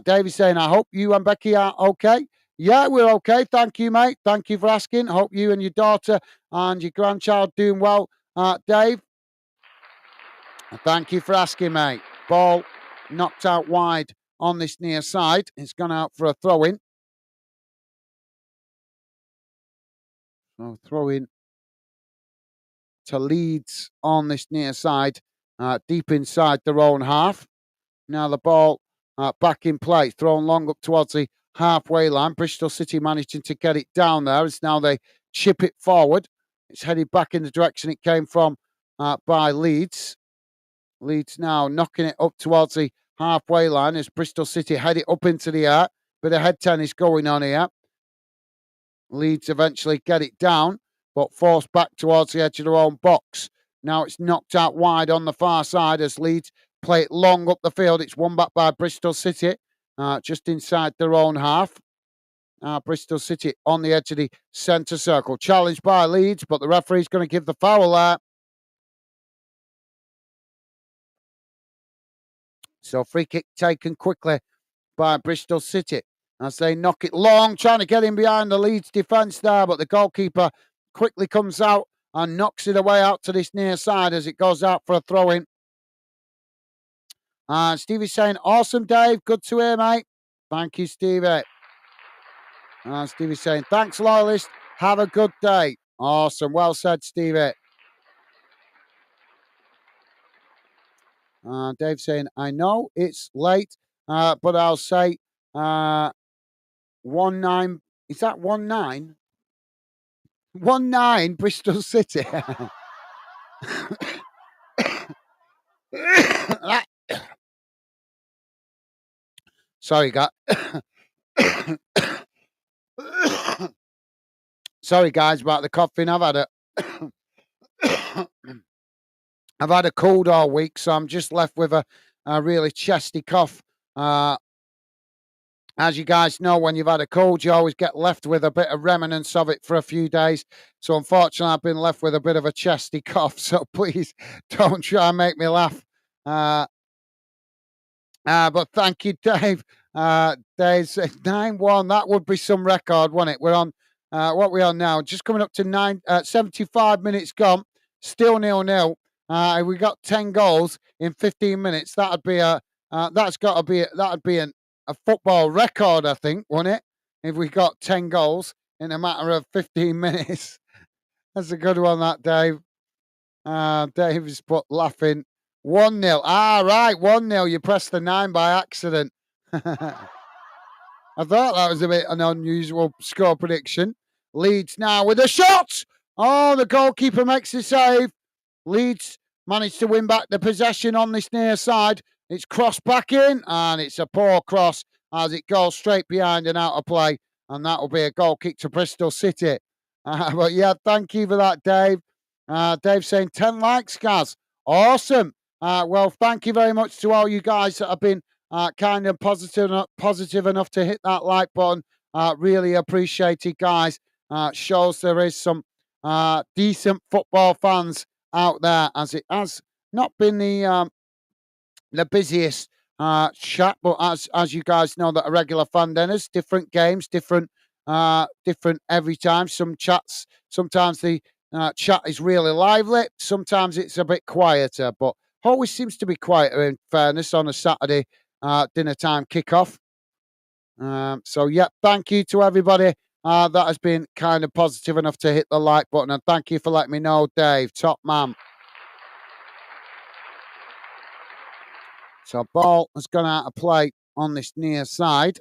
Dave is saying, I hope you and Becky are okay. Yeah, we're okay. Thank you, mate. Thank you for asking. Hope you and your daughter and your grandchild doing well, Dave. Thank you for asking, mate. Ball knocked out wide on this near side. It's gone out for a throw-in. So throw-in to Leeds on this near side, deep inside their own half. Now the ball back in play, thrown long up towards the halfway line. Bristol City managing to get it down there. It's now they chip it forward. It's headed back in the direction it came from by Leeds. Leeds now knocking it up towards the halfway line as Bristol City head it up into the air. Bit of head tennis going on here. Leeds eventually get it down, but forced back towards the edge of their own box. Now it's knocked out wide on the far side as Leeds play it long up the field. It's won back by Bristol City, just inside their own half. Bristol City on the edge of the centre circle. Challenged by Leeds, but the referee's going to give the foul there. So free kick taken quickly by Bristol City as they knock it long, trying to get in behind the Leeds defence there, but the goalkeeper quickly comes out and knocks it away out to this near side as it goes out for a throw-in. Stevie's saying, awesome, Dave. Good to hear, mate. Thank you, Stevie. Stevie's saying, thanks, loyalist. Have a good day. Awesome. Well said, Stevie. Dave saying, I know it's late, but I'll say 1-9. Is that 1-9? 1-9 Bristol City. Sorry, guys. Sorry, guys, about the coughing. I've had a cold all week, so I'm just left with a really chesty cough. As you guys know, when you've had a cold, you always get left with a bit of remnants of it for a few days. So unfortunately, I've been left with a bit of a chesty cough. So please don't try and make me laugh. But thank you, Dave. There's 9-1. That would be some record, wouldn't it? We're on what we are now. Just coming up to 75 minutes gone. Still 0-0. We got 10 goals in 15 minutes. That'd be a football record, I think, wouldn't it? if we got 10 goals in a matter of 15 minutes. That's a good one, that, Dave. Dave's put laughing. 1-0. Right, 1-0. You pressed the 9 by accident. I thought that was a bit an unusual score prediction. Leeds now with a shot. Oh, the goalkeeper makes the save. Leeds managed to win back the possession on this near side. It's crossed back in, and it's a poor cross as it goes straight behind and out of play. And that will be a goal kick to Bristol City. But yeah, thank you for that, Dave. Dave saying 10 likes, Gaz. Awesome. Well, thank you very much to all you guys that have been kind of positive enough to hit that like button. Really appreciate it, guys. Shows there is some decent football fans out there, as it has not been the busiest chat, but as you guys know that are regular fan dinners, different games, different every time. Sometimes the chat is really lively, sometimes it's a bit quieter, but always seems to be quieter in fairness on a Saturday dinner time kickoff. So yeah, thank you to everybody that has been kind of positive enough to hit the like button, and thank you for letting me know, Dave. Top man. So ball has gone out of play on this near side.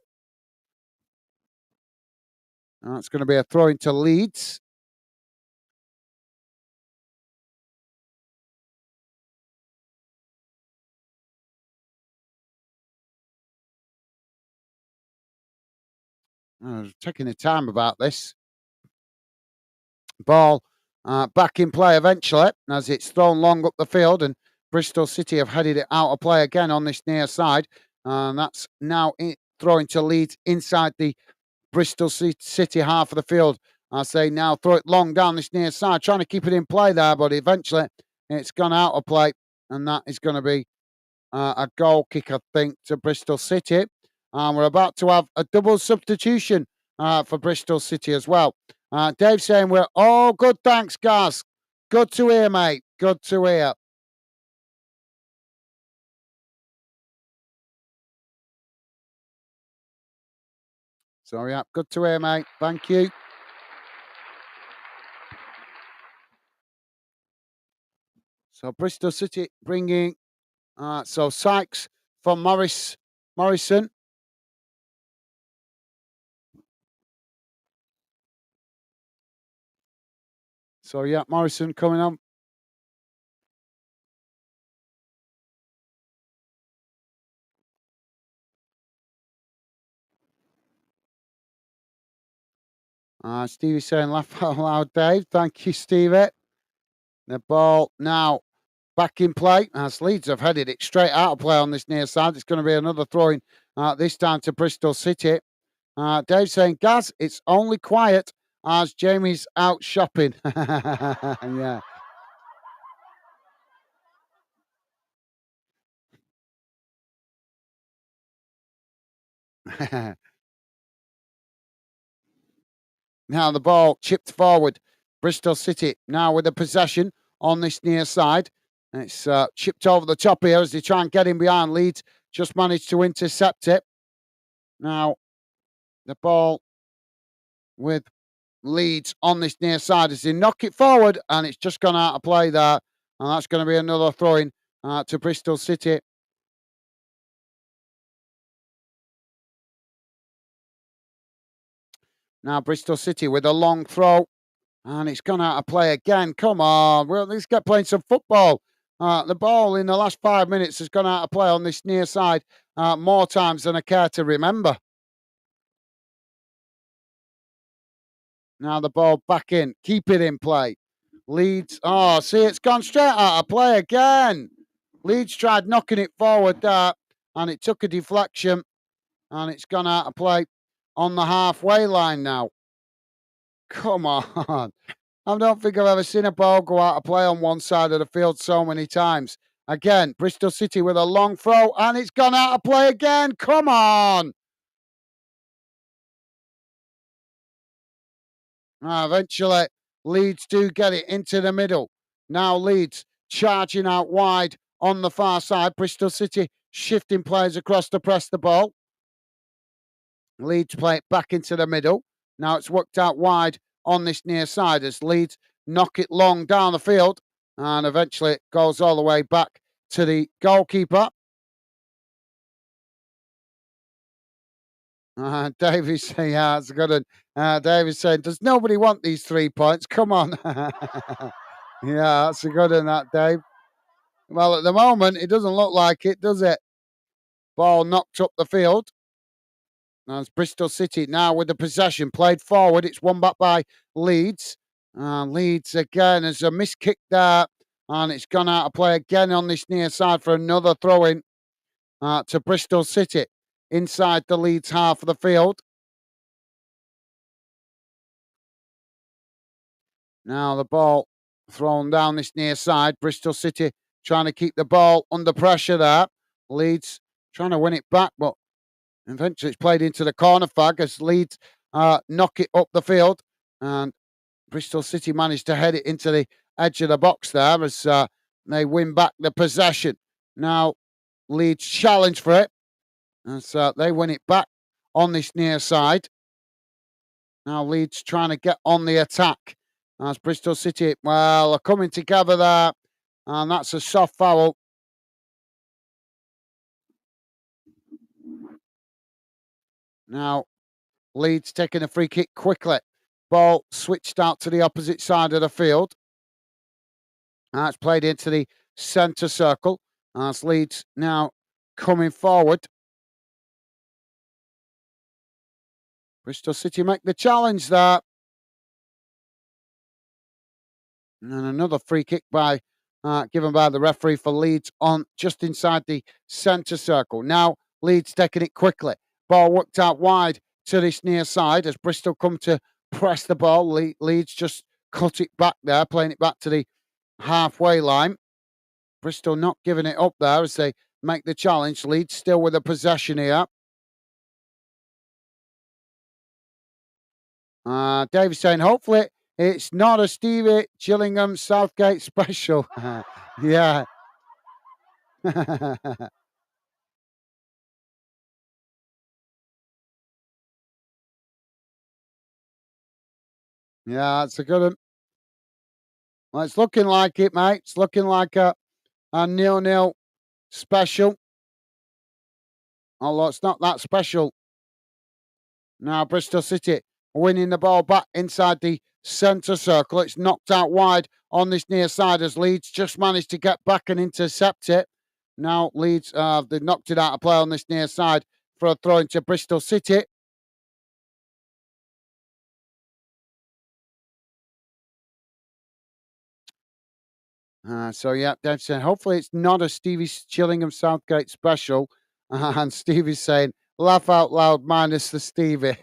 It's going to be a throw into Leeds. Taking the time about this. Ball back in play eventually as it's thrown long up the field, and Bristol City have headed it out of play again on this near side. And that's now throwing to Leeds inside the Bristol City half of the field. I say now throw it long down this near side, trying to keep it in play there, but eventually it's gone out of play, and that is going to be a goal kick, I think, to Bristol City. And we're about to have a double substitution for Bristol City as well. Dave saying we're all good, thanks, Gaz. Good to hear, mate. Good to hear. So, yeah, good to hear, mate. Thank you. So, Bristol City bringing, so Sykes from Morrison. So, yeah, Morrison coming on. Stevie saying laugh out loud, Dave. Thank you, Stevie. The ball now back in play as Leeds have headed it straight out of play on this near side. It's going to be another throwing this time to Bristol City. Dave saying, Gaz, it's only quiet as Jamie's out shopping. Yeah. Now the ball chipped forward. Bristol City now with the possession on this near side. It's chipped over the top here as they try and get in behind. Leeds just managed to intercept it. Now the ball with Leeds on this near side as they knock it forward, and it's just gone out of play there. And that's going to be another throw-in to Bristol City. Now Bristol City with a long throw, and it's gone out of play again. Come on, well, let's get playing some football. The ball in the last 5 minutes has gone out of play on this near side more times than I care to remember. Now the ball back in. Keep it in play. Leeds. Oh, see, it's gone straight out of play again. Leeds tried knocking it forward there, and it took a deflection, and it's gone out of play on the halfway line now. Come on. I don't think I've ever seen a ball go out of play on one side of the field so many times. Again, Bristol City with a long throw, and it's gone out of play again. Come on. Eventually, Leeds do get it into the middle. Now Leeds charging out wide on the far side. Bristol City shifting players across to press the ball. Leeds play it back into the middle. Now it's worked out wide on this near side as Leeds knock it long down the field, and eventually it goes all the way back to the goalkeeper. Davy's saying, yeah, it's a good one. Davy's saying, does nobody want these 3 points? Come on. Yeah, that's a good one, that, Dave. Well, at the moment, it doesn't look like it, does it? Ball knocked up the field. Now it's Bristol City now with the possession. Played forward. It's won back by Leeds. Leeds again has a missed kick there. And it's gone out of play again on this near side for another throw in to Bristol City inside the Leeds half of the field. Now the ball thrown down this near side. Bristol City trying to keep the ball under pressure there. Leeds trying to win it back, but eventually it's played into the corner flag as Leeds knock it up the field. And Bristol City managed to head it into the edge of the box there as they win back the possession. Now Leeds challenge for it as they win it back on this near side. Now Leeds trying to get on the attack. As Bristol City, well, are coming together there. And that's a soft foul. Now, Leeds taking a free kick quickly. Ball switched out to the opposite side of the field. That's played into the centre circle. As Leeds now coming forward. Bristol City make the challenge there. And another free kick given by the referee for Leeds on just inside the centre circle. Now Leeds taking it quickly. Ball worked out wide to this near side as Bristol come to press the ball. Leeds just cut it back there, playing it back to the halfway line. Bristol not giving it up there as they make the challenge. Leeds still with the possession here. David saying, hopefully it's not a Stevie Gillingham Southgate special. Yeah. Yeah, it's a good one. Well, it's looking like it, mate. It's looking like a 0-0 special. Although it's not that special. Now Bristol City winning the ball back inside the centre circle. It's knocked out wide on this near side as Leeds just managed to get back and intercept it. Now Leeds, they've knocked it out of play on this near side for a throw into Bristol City. So yeah, Dave saying hopefully it's not a Stevie Gillingham Southgate special. And Stevie's saying laugh out loud minus the Stevie.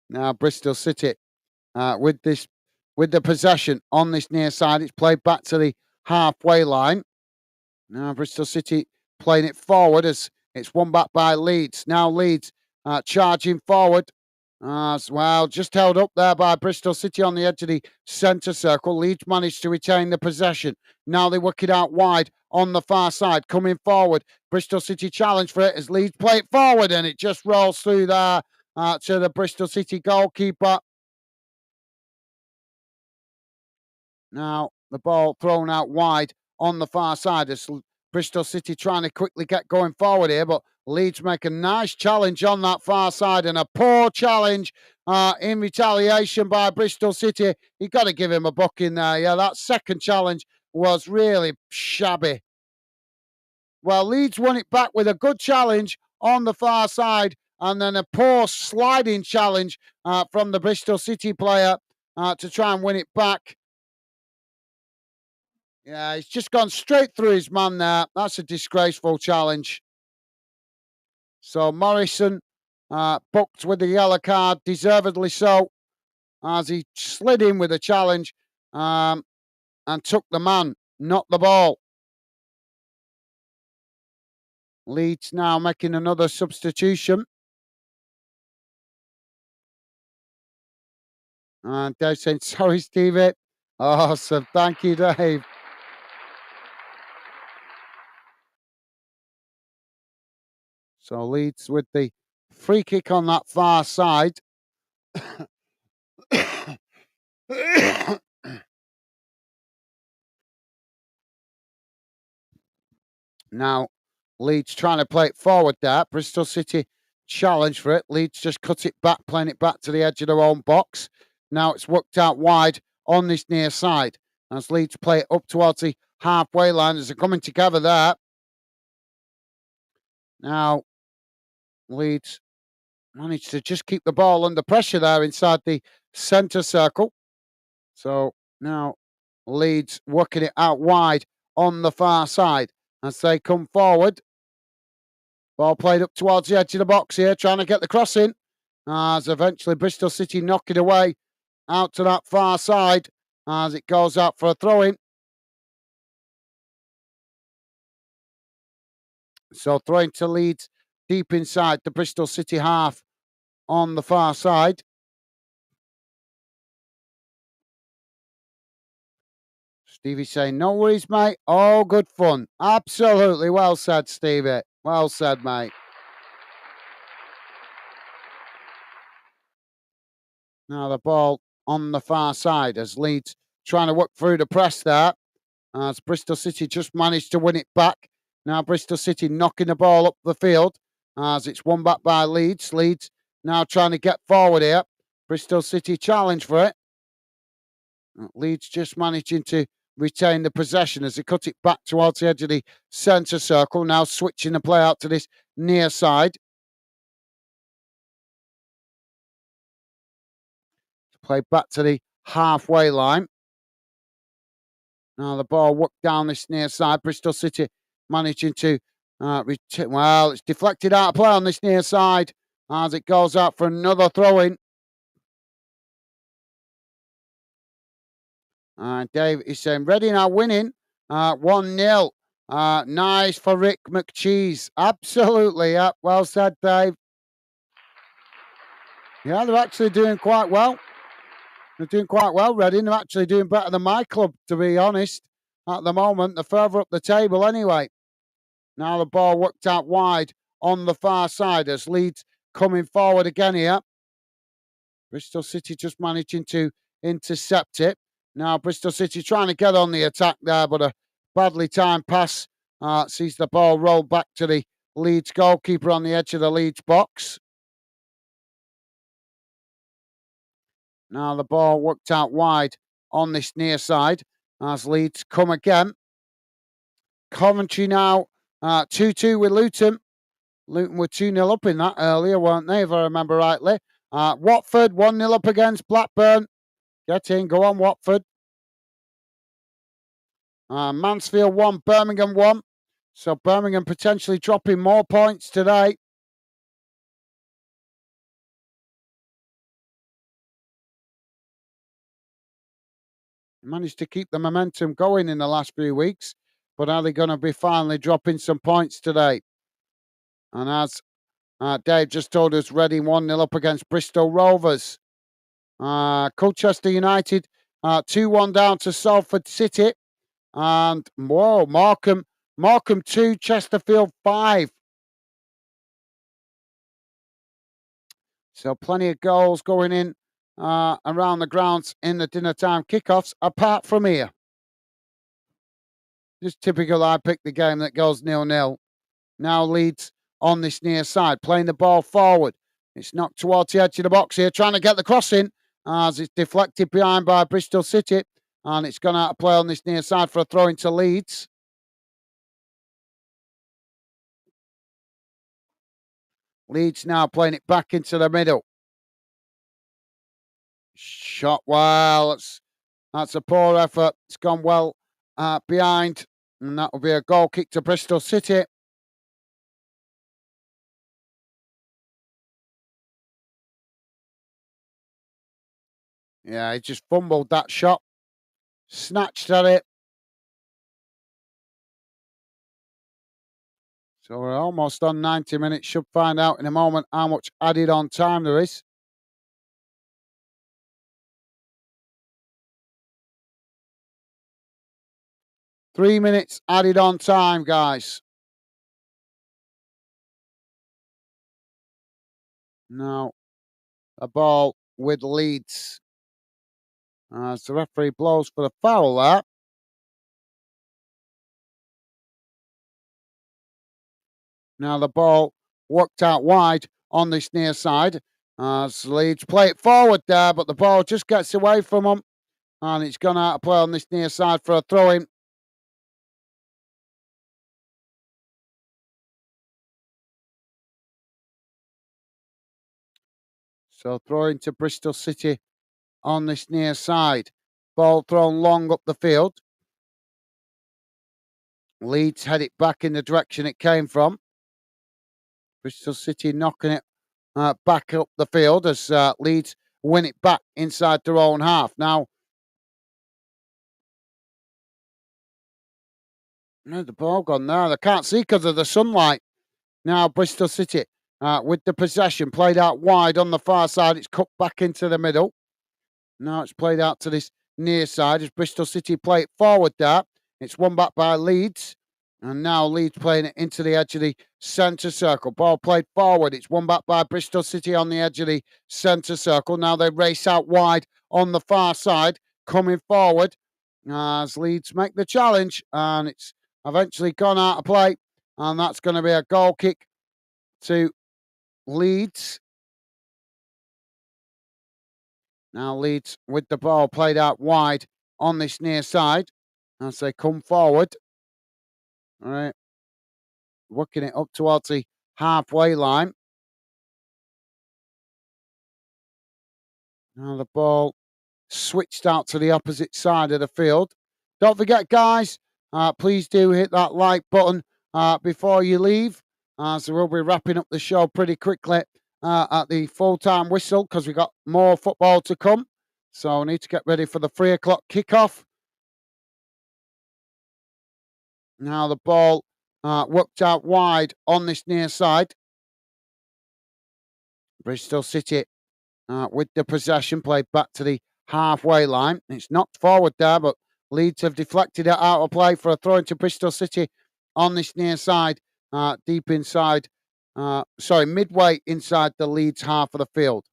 Now Bristol City with the possession on this near side. It's played back to the halfway line. Now Bristol City playing it forward as it's won back by Leeds. Now Leeds charging forward. As well, just held up there by Bristol City on the edge of the centre circle. Leeds managed to retain the possession. Now they work it out wide on the far side, coming forward. Bristol City challenge for it as Leeds play it forward, and it just rolls through there to the Bristol City goalkeeper. Now the ball thrown out wide on the far side as Bristol City trying to quickly get going forward here, but Leeds make a nice challenge on that far side and a poor challenge in retaliation by Bristol City. You've got to give him a book in there. Yeah, that second challenge was really shabby. Well, Leeds won it back with a good challenge on the far side and then a poor sliding challenge from the Bristol City player to try and win it back. Yeah, he's just gone straight through his man there. That's a disgraceful challenge. So Morrison booked with the yellow card, deservedly so, as he slid in with a challenge and took the man, not the ball. Leeds now making another substitution. And Dave saying, sorry, Stevie. Awesome. Thank you, Dave. So Leeds with the free kick on that far side. Now, Leeds trying to play it forward there. Bristol City challenge for it. Leeds just cut it back, playing it back to the edge of their own box. Now it's worked out wide on this near side as Leeds play it up towards the halfway line as they're coming together there. Now, Leeds managed to just keep the ball under pressure there inside the centre circle. So now Leeds working it out wide on the far side as they come forward. Ball played up towards the edge of the box here, trying to get the cross in. As eventually Bristol City knock it away out to that far side as it goes out for a throw in. So throwing to Leeds deep inside the Bristol City half on the far side. Stevie saying, no worries, mate. All good fun. Absolutely. Well said, Stevie. Well said, mate. Now the ball on the far side as Leeds trying to work through the press there. As Bristol City just managed to win it back. Now Bristol City knocking the ball up the field as it's won back by Leeds. Leeds now trying to get forward here. Bristol City challenge for it. Leeds just managing to retain the possession as they cut it back towards the edge of the centre circle. Now switching the play out to this near side. Play back to the halfway line. Now the ball worked down this near side. Bristol City managing to well, it's deflected out of play on this near side as it goes out for another throw-in. Dave is saying, Reading are winning 1-0. Nice for Rick McCheese. Absolutely. Yeah, well said, Dave. Yeah, they're actually doing quite well. They're doing quite well, Reading. They're actually doing better than my club, to be honest. At the moment, they're further up the table anyway. Now the ball worked out wide on the far side as Leeds coming forward again here. Bristol City just managing to intercept it. Now Bristol City trying to get on the attack there, but a badly timed pass sees the ball roll back to the Leeds goalkeeper on the edge of the Leeds box. Now the ball worked out wide on this near side as Leeds come again. Coventry now 2-2 with Luton. Luton were 2-0 up in that earlier, weren't they, if I remember rightly? Watford 1-0 up against Blackburn. Get in, go on, Watford. Mansfield 1, Birmingham 1. So Birmingham potentially dropping more points today. Managed to keep the momentum going in the last few weeks, but are they going to be finally dropping some points today? And as Dave just told us, Reading 1-0 up against Bristol Rovers. Colchester United 2-1 down to Salford City. And whoa, Markham 2, Chesterfield 5. So plenty of goals going in around the grounds in the dinner time kickoffs, apart from here. Just typical, I picked the game that goes 0-0. Now Leeds on this near side, playing the ball forward. It's knocked towards the edge of the box here, trying to get the cross in as it's deflected behind by Bristol City. And it's gone out of play on this near side for a throw into Leeds. Leeds now playing it back into the middle. Shot, well, that's a poor effort. It's gone well behind, and that will be a goal kick to Bristol City. Yeah, he just fumbled that shot, snatched at it. So we're almost on 90 minutes. Should find out in a moment how much added on time there is. 3 minutes added on time, guys. Now, a ball with Leeds. As the referee blows for the foul there. Now the ball worked out wide on this near side. As Leeds play it forward there, but the ball just gets away from them. And it's gone out of play on this near side for a throw-in. So throwing to Bristol City on this near side. Ball thrown long up the field. Leeds head it back in the direction it came from. Bristol City knocking it back up the field as Leeds win it back inside their own half. Now, no, the ball gone there. They can't see because of the sunlight. Now, Bristol City with the possession played out wide on the far side. It's cut back into the middle. Now it's played out to this near side as Bristol City play it forward there. It's won back by Leeds. And now Leeds playing it into the edge of the centre circle. Ball played forward. It's won back by Bristol City on the edge of the centre circle. Now they race out wide on the far side, coming forward as Leeds make the challenge. And it's eventually gone out of play. And that's going to be a goal kick to Leeds. Now Leeds with the ball played out wide on this near side as they come forward. All right. Working it up towards the halfway line. Now the ball switched out to the opposite side of the field. Don't forget, guys, please do hit that like button before you leave, as we'll be wrapping up the show pretty quickly at the full-time whistle because we've got more football to come. So I need to get ready for the 3 o'clock kickoff. Now the ball worked out wide on this near side. Bristol City with the possession played back to the halfway line. It's knocked forward there, but Leeds have deflected it out of play for a throw into Bristol City on this near side, deep inside, midway inside the Leeds half of the field.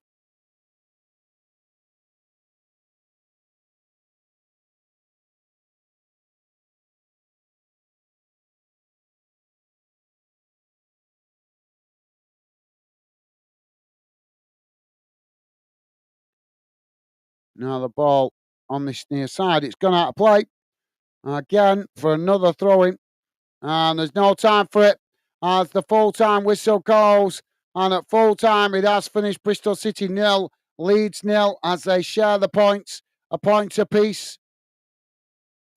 Now the ball on this near side, it's gone out of play again for another throw-in, and there's no time for it as the full-time whistle goes. And at full-time, it has finished Bristol City 0, Leeds 0, as they share the points, a point apiece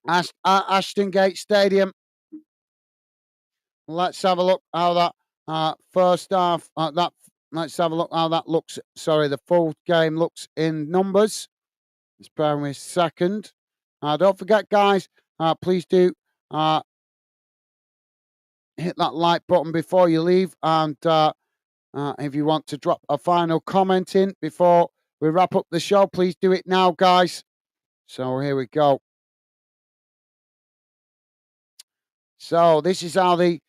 at Ashton Gate Stadium. Let's have a look how that first half, let's have a look how that looks. Sorry, the full game looks in numbers. Just bear with me a second. Don't forget, guys, please do hit that like button before you leave. And if you want to drop a final comment in before we wrap up the show, please do it now, guys. So here we go. So this is how the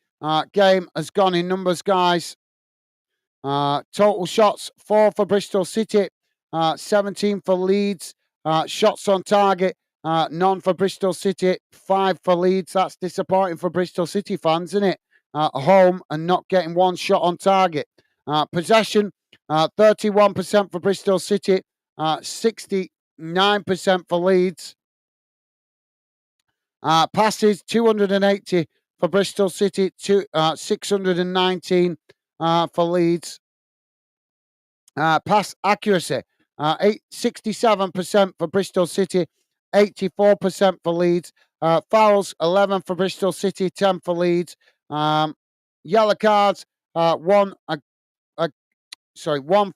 game has gone in numbers, guys. Total shots, 4 for Bristol City, 17 for Leeds. Shots on target, none for Bristol City, 5 for Leeds. That's disappointing for Bristol City fans, isn't it? Home and not getting one shot on target. Possession, 31% for Bristol City, 69% for Leeds. Passes, 280 for Bristol City, 619 for Leeds. Pass accuracy, 67% for Bristol City, 84% for Leeds. Fouls, 11 for Bristol City, 10 for Leeds. Yellow cards, one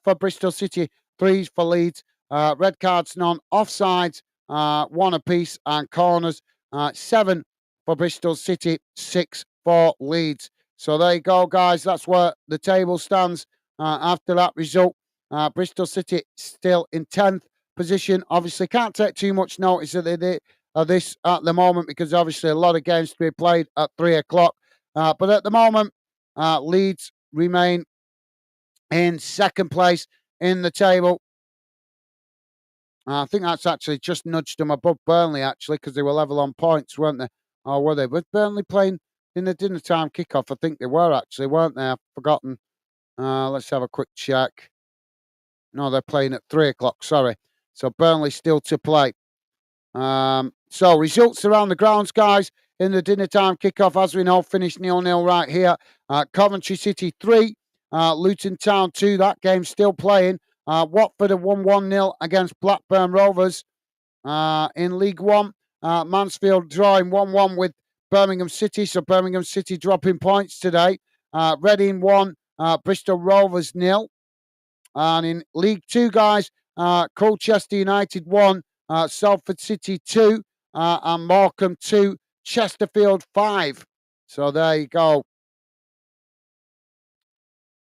for Bristol City, 3 for Leeds. Red cards, none. Offsides, 1 apiece. And corners, 7 for Bristol City, 6 for Leeds. So there you go, guys. That's where the table stands after that result. Bristol City still in 10th position. Obviously, can't take too much notice of of this at the moment because obviously a lot of games to be played at 3 o'clock. But at the moment, Leeds remain in second place in the table. I think that's actually just nudged them above Burnley, actually, because they were level on points, weren't they? Or were they? Was Burnley playing in the dinner time kickoff? I think they were, actually, weren't they? I've forgotten. Let's have a quick check. No, they're playing at 3 o'clock, sorry. So Burnley still to play. So results around the grounds, guys, in the dinner time kickoff, as we know, finished 0-0 right here. Coventry City 3, Luton Town 2. That game still playing. Watford have won 1-0 against Blackburn Rovers. In League One, Mansfield drawing 1-1 with Birmingham City. So Birmingham City dropping points today. Reading 1, Bristol Rovers 0. And in League Two, guys, Colchester United 1, Salford City 2, and Morecambe 2, Chesterfield 5. So there you go.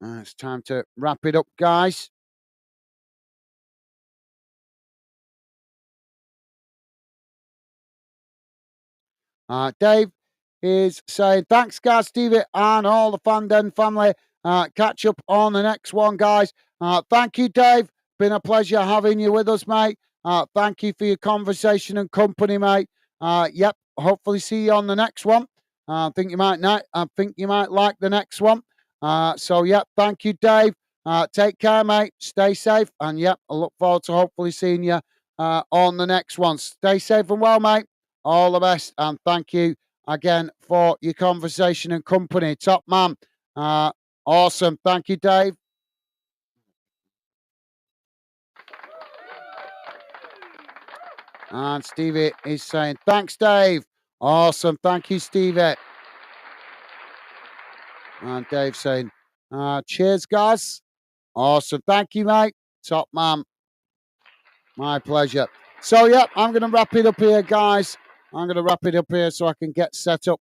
It's time to wrap it up, guys. Dave is saying, thanks, guys, Stevie, and all the Fanden family. Catch up on the next one, guys. Thank you, Dave. Been a pleasure having you with us, mate. Thank you for your conversation and company, mate. Yep, hopefully see you on the next one. I think you might like the next one. So, yep, thank you, Dave. Take care, mate. Stay safe. And, yep, I look forward to hopefully seeing you on the next one. Stay safe and well, mate. All the best. And thank you again for your conversation and company. Top man. Awesome. Thank you, Dave. And Stevie is saying, thanks, Dave. Awesome. Thank you, Stevie. And Dave saying, cheers, guys. Awesome. Thank you, mate. Top man. My pleasure. So, yeah, I'm going to wrap it up here, guys. I'm going to wrap it up here so I can get set up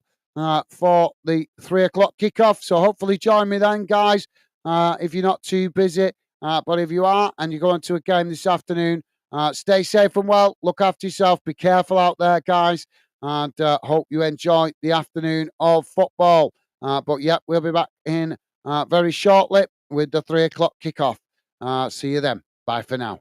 for the 3 o'clock kickoff. So, hopefully, join me then, guys, if you're not too busy. But if you are and you're going to a game this afternoon, stay safe and well. Look after yourself. Be careful out there, guys. And hope you enjoy the afternoon of football. But, yeah, we'll be back in very shortly with the 3 o'clock kickoff. See you then. Bye for now.